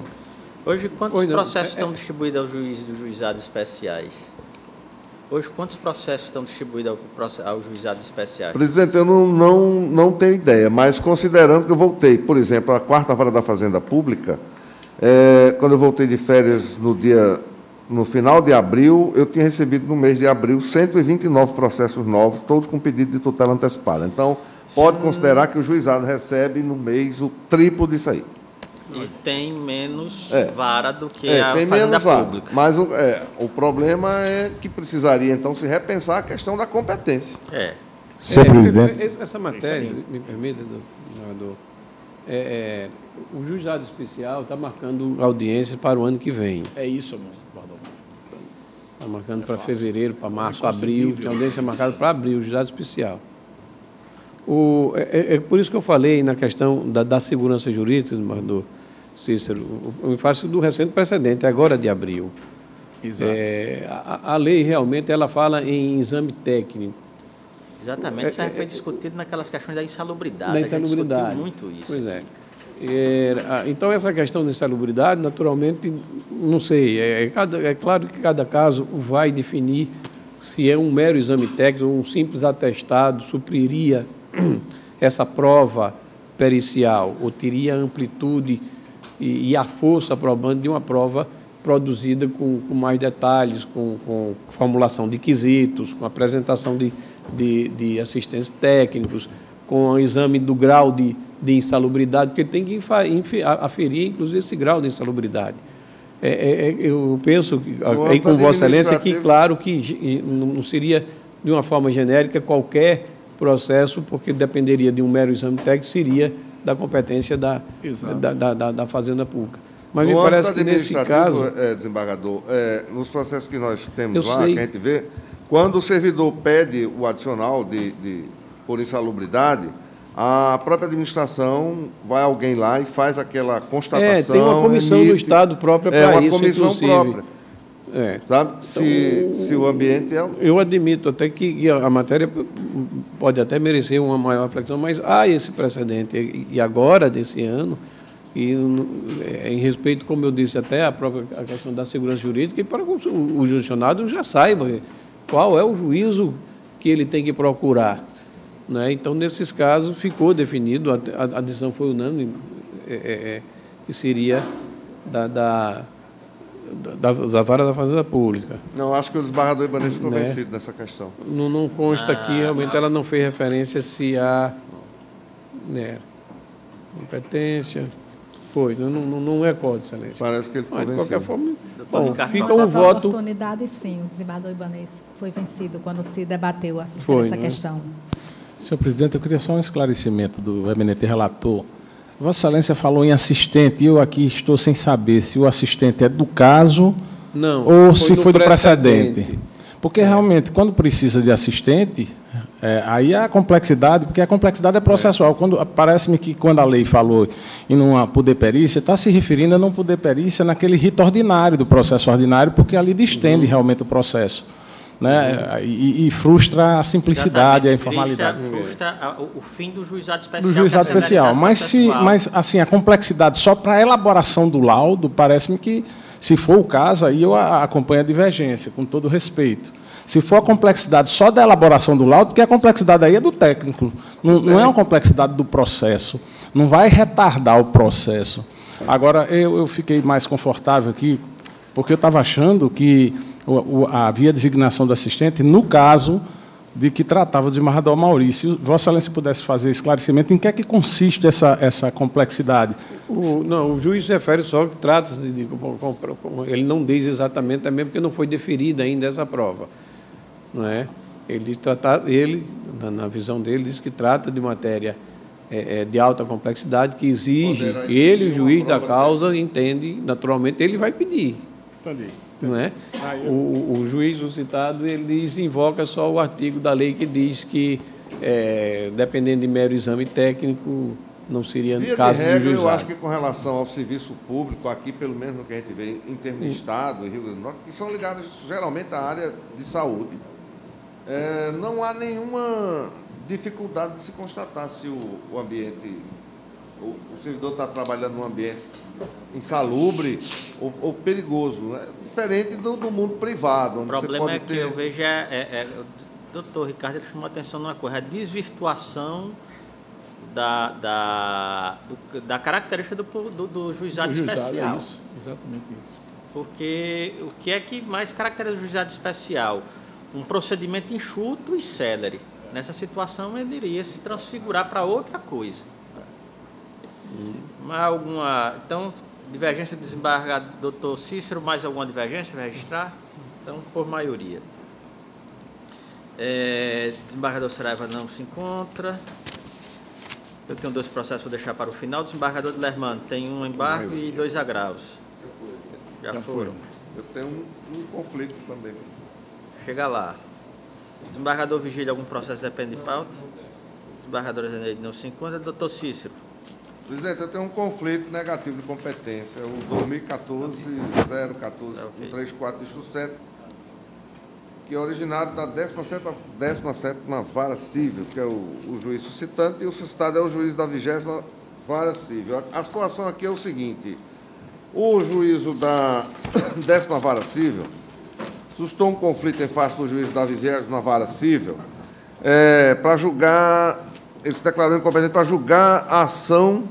Hoje, quantos processos estão distribuídos aos juízes dos juizados especiais? Hoje, quantos processos estão distribuídos aos juizados especiais? Presidente, eu não tenho ideia, mas considerando que eu voltei, por exemplo, à 4ª Vara da Fazenda Pública, quando eu voltei de férias no final de abril, eu tinha recebido no mês de abril 129 processos novos, todos com pedido de tutela antecipada. Então, pode considerar que o juizado recebe no mês o triplo disso aí. E tem menos vara do que a tem Fazenda menos Pública. Mas o problema é que precisaria, então, se repensar a questão da competência. Senhor presidente. Essa matéria, me permita, governador, o juizado especial está marcando audiência para o ano que vem. É isso, Bardão. Está marcando para fevereiro, para março, abril. Tem audiência marcada para abril, o juizado especial. Por isso que eu falei na questão da segurança jurídica, governador Cícero, em face do recente precedente, agora de abril. Exato. A lei realmente ela fala em exame técnico. Exatamente, isso foi discutido naquelas questões da insalubridade. Da insalubridade. A gente discutiu muito isso. Pois é. Então, essa questão da insalubridade, naturalmente, não sei, é claro que cada caso vai definir se é um mero exame técnico ou um simples atestado supriria essa prova pericial, ou teria a amplitude e a força probante de uma prova produzida com mais detalhes, com formulação de quesitos, com apresentação de assistentes técnicos, com o exame do grau de insalubridade, porque tem que aferir, inclusive, esse grau de insalubridade. Eu penso, aí com Vossa Excelência, que, claro, que não seria, de uma forma genérica, qualquer processo, porque dependeria de um mero exame técnico, seria da competência da Fazenda Pública. Mas me parece que, nesse caso... desembargador, nos processos que nós temos lá, que a gente vê, quando o servidor pede o adicional por insalubridade, a própria administração, vai alguém lá e faz aquela constatação. Tem uma comissão do Estado própria para isso, uma comissão inclusive. própria. Sabe? Então, Se o ambiente é... Eu admito até que a matéria pode até merecer uma maior reflexão, mas há esse precedente. E agora, desse ano, em respeito, como eu disse, até a questão da segurança jurídica, e para o jurisdicionado já saiba qual é o juízo que ele tem que procurar. Né? Então, nesses casos, ficou definido, a decisão foi unânime, que seria da vara da Fazenda Pública. Não, acho que o desembargador Ibanez ficou vencido nessa questão. Não consta aqui, realmente ela não fez referência se há competência. Foi, não é código, excelente. Parece que ele ficou vencido. De qualquer forma, fica um voto... oportunidade, sim, o desembargador Ibanez foi vencido quando se debateu essa questão. Senhor presidente, eu queria só um esclarecimento do eminente relator. Vossa Excelência falou em assistente, e eu aqui estou sem saber se o assistente é do caso ou se foi do precedente. Porque, realmente, quando precisa de assistente, aí a complexidade, porque a complexidade é processual. Parece-me que, quando a lei falou em uma poder perícia, está se referindo a não poder perícia naquele rito ordinário do processo ordinário, porque ali distende realmente o processo. Né? E frustra a simplicidade, a informalidade. Frustra o fim do juizado especial. Do juizado especial. Mas assim, a complexidade só para a elaboração do laudo, parece-me que, se for o caso, aí eu acompanho a divergência, com todo respeito. Se for a complexidade só da elaboração do laudo, porque a complexidade aí é do técnico, não é uma complexidade do processo, não vai retardar o processo. Agora, eu fiquei mais confortável aqui, porque eu estava achando que havia designação do assistente no caso de que tratava o desembargador Maurício. Se Vossa Excelência pudesse fazer esclarecimento, em que é que consiste essa complexidade? O juiz refere só que trata-se ele não diz exatamente, também porque não foi deferida ainda essa prova. Não é? Ele, na visão dele, diz que trata de matéria de alta complexidade, que exige, ele, o juiz da causa, entende, naturalmente, ele vai pedir. Entendi. Não é? O juiz, o citado, ele invoca só o artigo da lei que diz que, dependendo de mero exame técnico, não seria caso de juizado. Eu acho que, com relação ao serviço público, aqui, pelo menos no que a gente vê em termos de Estado e Rio Grande do Norte, que são ligados geralmente à área de saúde, não há nenhuma dificuldade de se constatar se o ambiente, o servidor está trabalhando num ambiente insalubre ou perigoso, né? Diferente do mundo privado. O problema é que eu vejo o doutor Ricardo chamou a atenção numa coisa, a desvirtuação da característica do juizado especial. Isso, exatamente isso. Porque o que é que mais caracteriza o juizado especial? Um procedimento enxuto e célere. Nessa situação, ele iria se transfigurar para outra coisa. Então, divergência do desembargador doutor Cícero, mais alguma divergência vai registrar? Então, por maioria. Desembargador Saraiva não se encontra. Eu tenho 2 processos, vou deixar para o final. Desembargador de Lermano tem um embargo e 2 agravos. Já foram. Eu tenho um conflito também. Chega lá. Desembargador Vigílio, algum processo depende de pauta? Desembargador Zeneide não se encontra. Doutor Cícero. Presidente, eu tenho um conflito negativo de competência, o 2014-014-134-7, que é originário da 17ª Vara Civil, que é o juiz suscitante, e o suscitado é o juiz da 20ª Vara Civil. A situação aqui é o seguinte: o juízo da 10ª Vara Civil suscitou um conflito em face do juiz da 20ª Vara Civil para julgar, ele se declarou incompetente para julgar a ação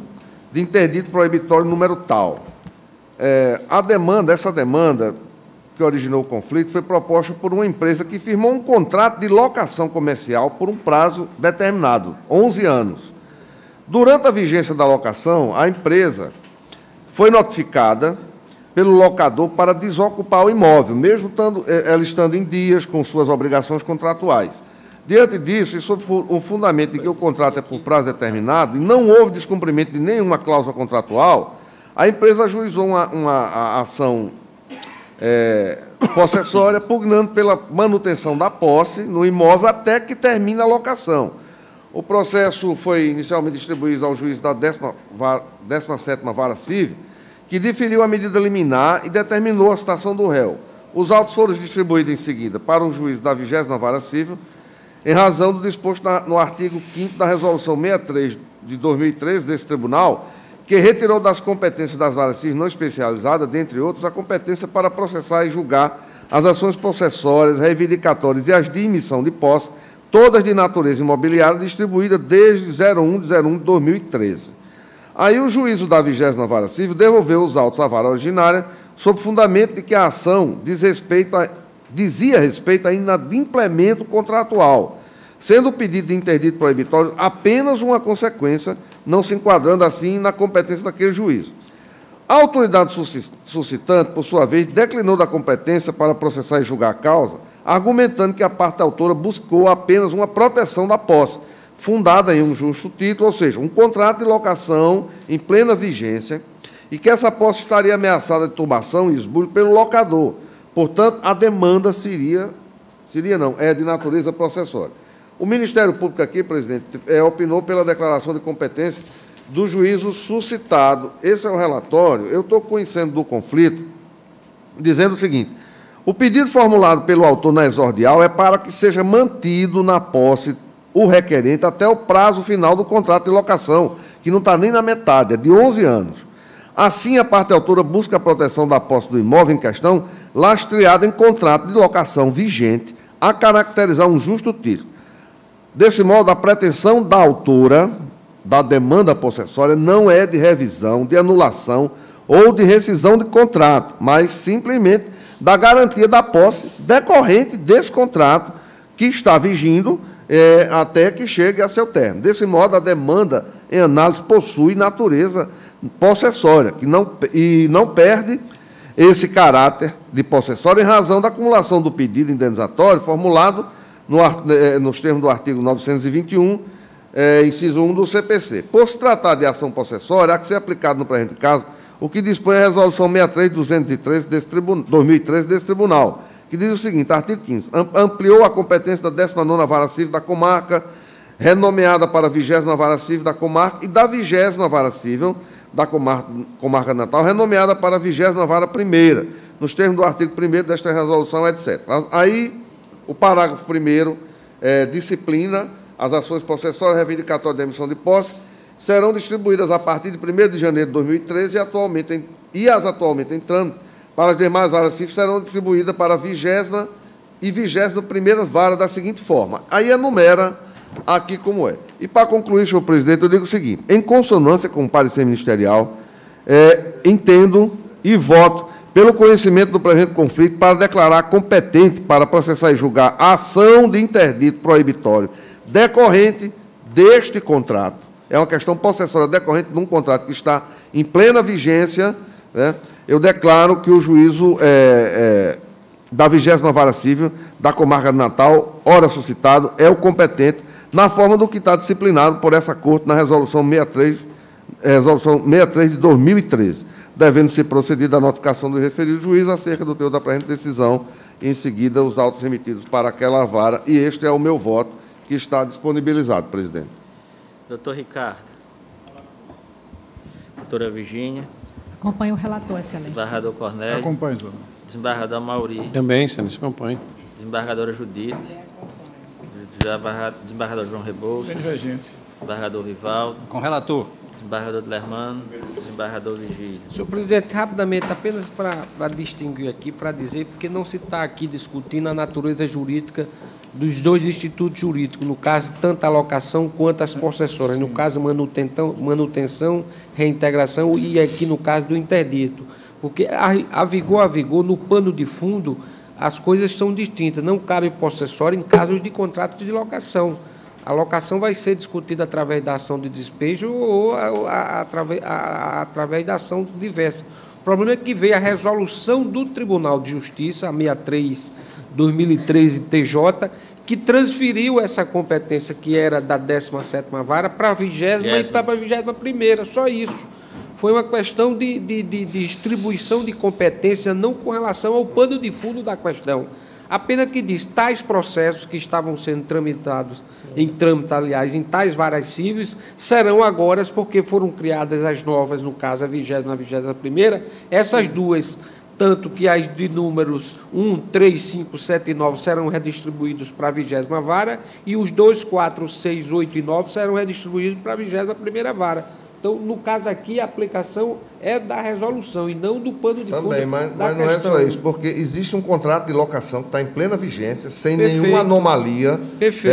de interdito proibitório número tal. Essa demanda que originou o conflito foi proposta por uma empresa que firmou um contrato de locação comercial por um prazo determinado, 11 anos. Durante a vigência da locação, a empresa foi notificada pelo locador para desocupar o imóvel, mesmo ela estando em dias com suas obrigações contratuais. Diante disso, e sob o fundamento de que o contrato é por prazo determinado e não houve descumprimento de nenhuma cláusula contratual, a empresa ajuizou uma ação possessória, pugnando pela manutenção da posse no imóvel até que termine a locação. O processo foi inicialmente distribuído ao juiz da 17ª Vara Civil, que deferiu a medida liminar e determinou a citação do réu. Os autos foram distribuídos em seguida para o juiz da 20ª Vara Civil, em razão do disposto no artigo 5º da Resolução 63 de 2013 desse tribunal, que retirou das competências das varas civis não especializadas, dentre outros, a competência para processar e julgar as ações possessórias, reivindicatórias e as de emissão de posse, todas de natureza imobiliária, distribuídas desde 01 de 01 de 2013. Aí o juízo da 20ª Vara Civil devolveu os autos à vara originária sob fundamento de que a ação dizia respeito a inadimplemento contratual, sendo o pedido de interdito proibitório apenas uma consequência, não se enquadrando assim na competência daquele juízo. A autoridade suscitante, por sua vez, declinou da competência para processar e julgar a causa, argumentando que a parte autora buscou apenas uma proteção da posse, fundada em um justo título, ou seja, um contrato de locação em plena vigência, e que essa posse estaria ameaçada de turbação e esbulho pelo locador. Portanto, a demanda é de natureza processória. O Ministério Público aqui, presidente, opinou pela declaração de competência do juízo suscitado. Esse é o relatório. Eu estou conhecendo do conflito, dizendo o seguinte: o pedido formulado pelo autor na exordial é para que seja mantido na posse o requerente até o prazo final do contrato de locação, que não está nem na metade, é de 11 anos. Assim, a parte autora busca a proteção da posse do imóvel em questão, lastreada em contrato de locação vigente, a caracterizar um justo título. Desse modo, a pretensão da autora da demanda possessória não é de revisão, de anulação ou de rescisão de contrato, mas simplesmente da garantia da posse decorrente desse contrato que está vigindo até que chegue a seu término. Desse modo, a demanda em análise possui natureza possessória e não perde esse caráter de possessória em razão da acumulação do pedido indenizatório formulado nos termos do artigo 921, inciso 1 do CPC. Por se tratar de ação possessória, há que ser aplicado no presente caso o que dispõe a Resolução 63/213 de 2013 desse tribunal, que diz o seguinte: artigo 15, ampliou a competência da 19ª Vara Civil da Comarca, renomeada para a 20ª Vara Civil da Comarca, e da 20ª Vara Civil da Comarca Natal, renomeada para a 20ª Vara Primeira, nos termos do artigo 1º desta resolução, etc. Aí, o parágrafo 1º disciplina as ações possessórias reivindicatórias de emissão de posse serão distribuídas a partir de 1º de janeiro de 2013 e as atualmente entrando para as demais varas cíveis serão distribuídas para a 20ª e 21ª vara da seguinte forma. Aí enumera aqui como é. E, para concluir, senhor presidente, eu digo o seguinte: em consonância com o parecer ministerial, entendo e voto pelo conhecimento do presente conflito para declarar competente para processar e julgar a ação de interdito proibitório decorrente deste contrato. É uma questão possessória decorrente de um contrato que está em plena vigência, né? Eu declaro que o juízo da 20ª Vara Civil da Comarca do Natal, ora suscitado, é o competente na forma do que está disciplinado por essa Corte na Resolução 63 de 2013, devendo ser procedida a notificação do referido juiz acerca do teor da presente decisão e, em seguida, os autos remetidos para aquela vara. E este é o meu voto, que está disponibilizado, presidente. Doutor Ricardo. Doutora Virgínia. Acompanho o relator, excelência. Desembargador Cornélio. Acompanho, senhor. Desembargador Mauri. Também, excelência, acompanho. Desembargadora Judite. Desembargador João Rebouças. Sem divergência. Desembargador Rivaldo. Com o relator. Desembargador Lermano. Desembargador Vigílio. Senhor presidente, rapidamente, apenas para distinguir aqui, para dizer, porque não se está aqui discutindo a natureza jurídica dos dois institutos jurídicos, no caso, tanto a alocação quanto as possessórias, no caso, manutenção, reintegração e aqui no caso do interdito. Porque a vigor, no pano de fundo, as coisas são distintas. Não cabe possessório em casos de contrato de locação. A locação vai ser discutida através da ação de despejo ou através da ação diversa. O problema é que veio a resolução do Tribunal de Justiça, a 63/2013 TJ, que transferiu essa competência que era da 17ª Vara para a 20ª e para a 21ª, só isso. Foi uma questão de distribuição de competência, não com relação ao pano de fundo da questão. Apenas que diz, tais processos que estavam sendo tramitados, em em tais varas cíveis, serão agora, porque foram criadas as novas, no caso, a 20ª e a 21ª, essas duas, tanto que as de números 1, 3, 5, 7 e 9 serão redistribuídos para a 20ª Vara, e os 2, 4, 6, 8 e 9 serão redistribuídos para a 21ª Vara. Então, no caso aqui, a aplicação é da resolução e não do pano de fundo. Também, mas não é só isso, porque existe um contrato de locação que está em plena vigência, sem nenhuma anomalia,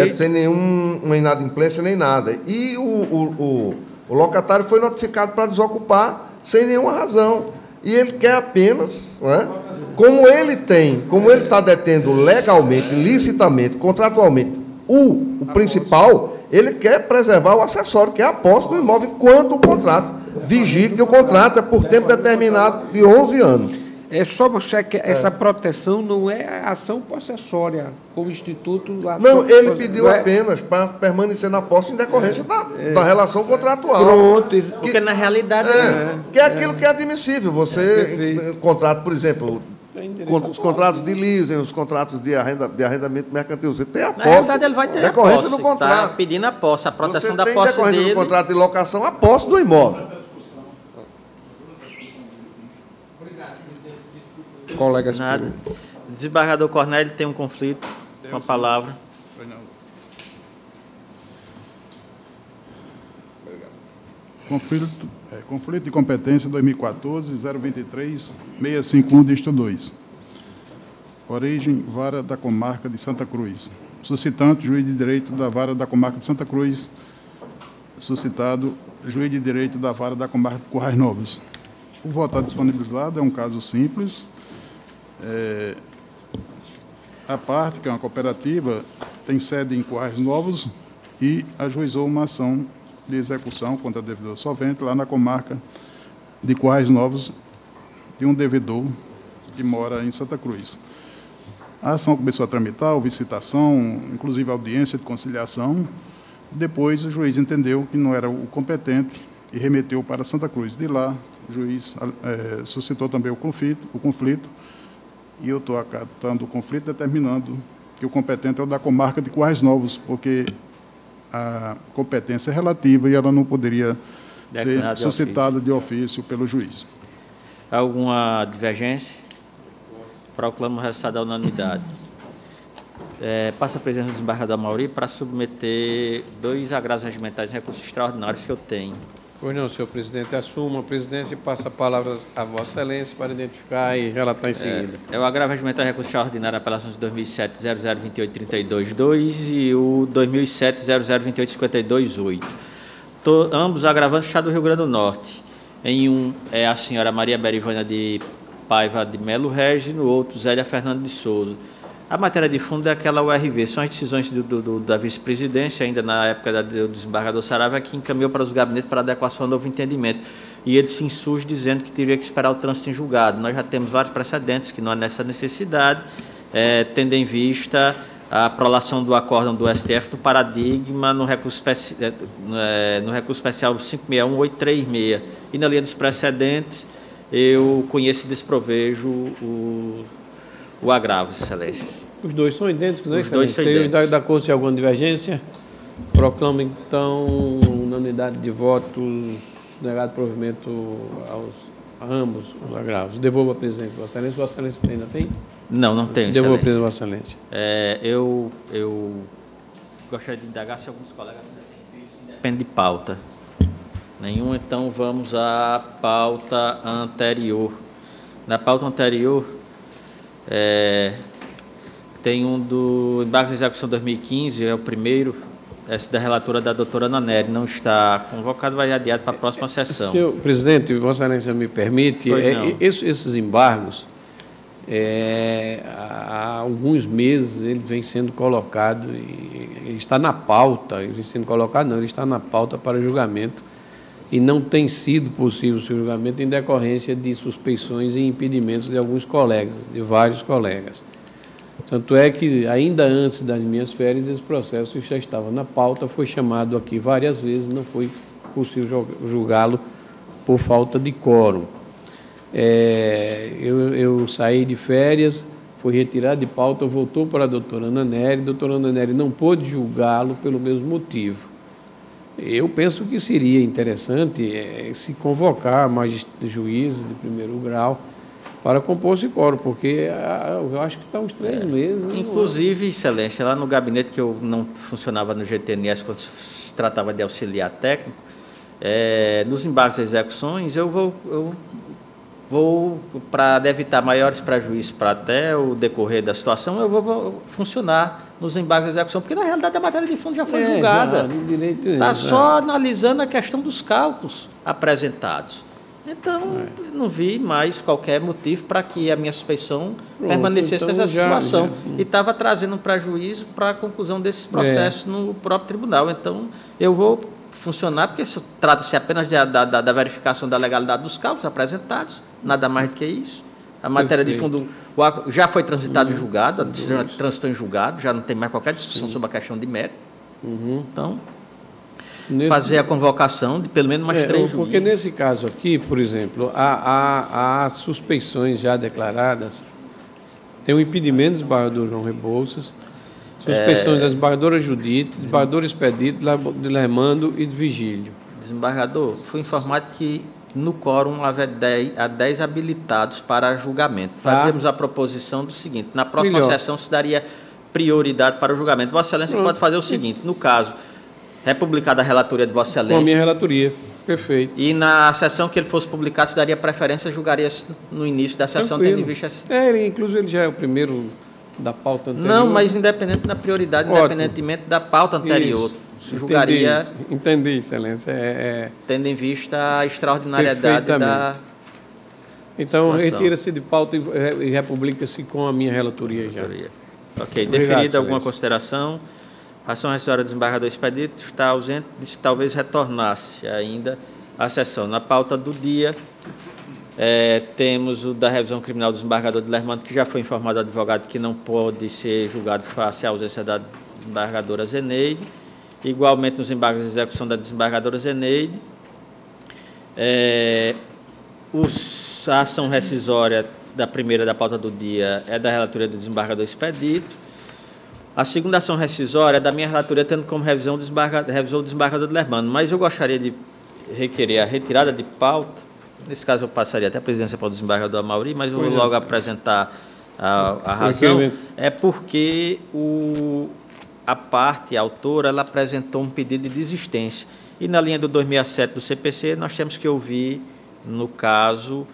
sem nenhuma inadimplência nem nada. E o locatário foi notificado para desocupar sem nenhuma razão. E ele quer apenas, não é? Como ele está detendo legalmente, licitamente, contratualmente, o principal, ele quer preservar o acessório, que é a posse do imóvel, enquanto o contrato vigie, que o contrato é por tempo determinado de 11 anos. É só mostrar que essa proteção não é ação possessória, como instituto... Não, ele pediu apenas para permanecer na posse em decorrência da relação contratual. Pronto, porque na realidade... Que é aquilo que é admissível. Você, contrato, por exemplo... Os contratos de leasing, os contratos de arrendamento mercantil, você tem a posse. Na verdade, ele vai ter decorrência a posse, do contrato. Está pedindo a posse, a proteção da posse dele. Você tem decorrência do contrato de locação, a posse do imóvel. Colegas. Nada. Desembargador Cornélio tem um conflito com a palavra. Conflito de competência 2014-023-651, dígito 2. Origem, Vara da Comarca de Santa Cruz. Suscitante, juiz de direito da Vara da Comarca de Santa Cruz. Suscitado, juiz de direito da Vara da Comarca de Currais Novos. O voto disponibilizado é um caso simples. A parte, que é uma cooperativa, tem sede em Currais Novos e ajuizou uma ação de execução contra devedor solvente lá na comarca de Currais Novos, de um devedor que mora em Santa Cruz. A ação começou a tramitar, houve citação, inclusive audiência de conciliação. Depois o juiz entendeu que não era o competente e remeteu para Santa Cruz. De lá, o juiz suscitou também o conflito, e eu estou acatando o conflito, determinando que o competente é o da comarca de Currais Novos, porque a competência é relativa e ela não poderia ser suscitada de ofício pelo juiz. Alguma divergência? Proclamo o resultado da unanimidade. Passa a presidência do desembargador Mauri para submeter 2 agravos regimentais em recursos extraordinários que eu tenho. Pois não, senhor presidente. Assumo a presidência e passo a palavra a Vossa Excelência para identificar e relatar em seguida. O agravo regimental de recurso extraordinário apelações de 2007-0028-32-2 e o 2007-0028-52-8. Ambos agravantes do Estado do Rio Grande do Norte. Em um é a senhora Maria Berivânia de Paiva de Melo Regis, no outro Zélia Fernando de Souza. A matéria de fundo é aquela URV, são as decisões da vice-presidência, ainda na época do desembargador Saravia, que encaminhou para os gabinetes para adequação ao novo entendimento. E ele se insurge dizendo que teria que esperar o trânsito em julgado. Nós já temos vários precedentes que não há nessa necessidade, tendo em vista a prolação do acórdão do STF do paradigma no recurso especial 561-836. E na linha dos precedentes, eu conheço e desprovejo o agravo, excelência. Os dois são idênticos, né, Os dois são excelência? idênticos. Da Corte, se alguma divergência, proclamo, então, unanimidade de votos negado provimento a ambos os agravos. Devolvo a presidente, Vossa Excelência. Vossa Excelência ainda tem? Não, não tenho. Devolvo a presidente, Vossa Excelência. Eu gostaria de indagar se alguns colegas ainda têm visto, depende de pauta. Nenhum, então vamos à pauta anterior. Na pauta anterior, tem um do embargo de execução 2015, é o primeiro, esse da relatora da doutora Ana Nery, não está convocado, vai adiado para a próxima sessão. Senhor presidente, Vossa Excelência me permite, esses embargos, há alguns meses ele vem sendo colocado, ele está na pauta, ele vem sendo colocado, não, ele está na pauta para julgamento, e não tem sido possível o seu julgamento em decorrência de suspeições e impedimentos de alguns colegas, de vários colegas. Tanto é que, ainda antes das minhas férias, esse processo já estava na pauta, foi chamado aqui várias vezes, não foi possível julgá-lo por falta de quórum. Eu saí de férias, foi retirado de pauta, voltou para a doutora Ana Nery, a doutora Ana Nery não pôde julgá-lo pelo mesmo motivo. Eu penso que seria interessante se convocar mais juízes de primeiro grau para compor esse quórum, porque eu acho que está uns 3 meses. Inclusive, Excelência, lá no gabinete que eu não funcionava no GTNS, quando se tratava de auxiliar técnico, nos embargos e execuções, eu vou para evitar maiores prejuízos para até o decorrer da situação, eu vou funcionar nos embargos e execução, porque na realidade a matéria de fundo já foi julgada. Está só analisando a questão dos cálculos apresentados. Então, não vi mais qualquer motivo para que a minha suspeição permanecesse nessa situação. E estava trazendo um prejuízo para a conclusão desses processos no próprio tribunal. Então, eu vou funcionar, porque trata-se apenas da verificação da legalidade dos cálculos apresentados, nada mais do que isso. A matéria de fundo já foi transitada em julgado, a decisão já transitou em julgado, já não tem mais qualquer discussão sobre a questão de mérito. Então, fazer a convocação de pelo menos mais 3 juízes. Porque nesse caso aqui, por exemplo, há suspeições já declaradas, tem o impedimento do desembargador João Rebouças, suspeições da desembargadora Judite, desembargador Expedito, de Lermando e de Vigílio. Desembargador, fui informado que no quórum há 10 habilitados para julgamento. Fazemos a proposição do seguinte: na próxima sessão se daria prioridade para o julgamento. Vossa Excelência pode fazer o seguinte: no caso, republicada a relatoria de Vossa Excelência. Com a minha relatoria, perfeito. E na sessão que ele fosse publicado, se daria preferência, julgaria no início da sessão, tendo em vista essa. Inclusive ele já é o primeiro da pauta anterior. Não, mas independente da prioridade, independentemente da pauta anterior. Julgaria. Entendi, Excelência. Tendo em vista a extraordinariedade da. Então, retira-se de pauta e republica-se com a minha relatoria já. Ok, deferida alguma consideração. A ação rescisória do desembargador Expedito está ausente, disse que talvez retornasse ainda à sessão. Na pauta do dia, temos o da revisão criminal do desembargador de Lermando, que já foi informado ao advogado que não pode ser julgado face à ausência da desembargadora Zeneide. Igualmente, nos embargos de execução da desembargadora Zeneide. A ação rescisória da primeira da pauta do dia é da relatoria do desembargador Expedito. A segunda ação rescisória é da minha relatoria, tendo como revisão o desembargador de Lermando. Mas eu gostaria de requerer a retirada de pauta. Nesse caso, eu passaria até a presidência para o desembargador Amauri, mas eu vou logo apresentar a razão. É porque a parte autora ela apresentou um pedido de desistência. E na linha do 267 do CPC, nós temos que ouvir, no caso,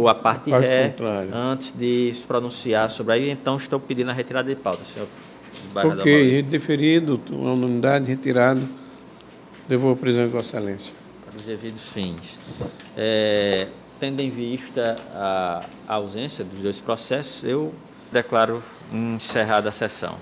a parte ré, antes de se pronunciar sobre aí. Então, estou pedindo a retirada de pauta, senhor desembargador. Ok, deferido, a unanimidade, retirado. Devolvo a presidente de Vossa Excelência. Para os devidos fins. Tendo em vista a ausência dos 2 processos, eu declaro encerrada a sessão.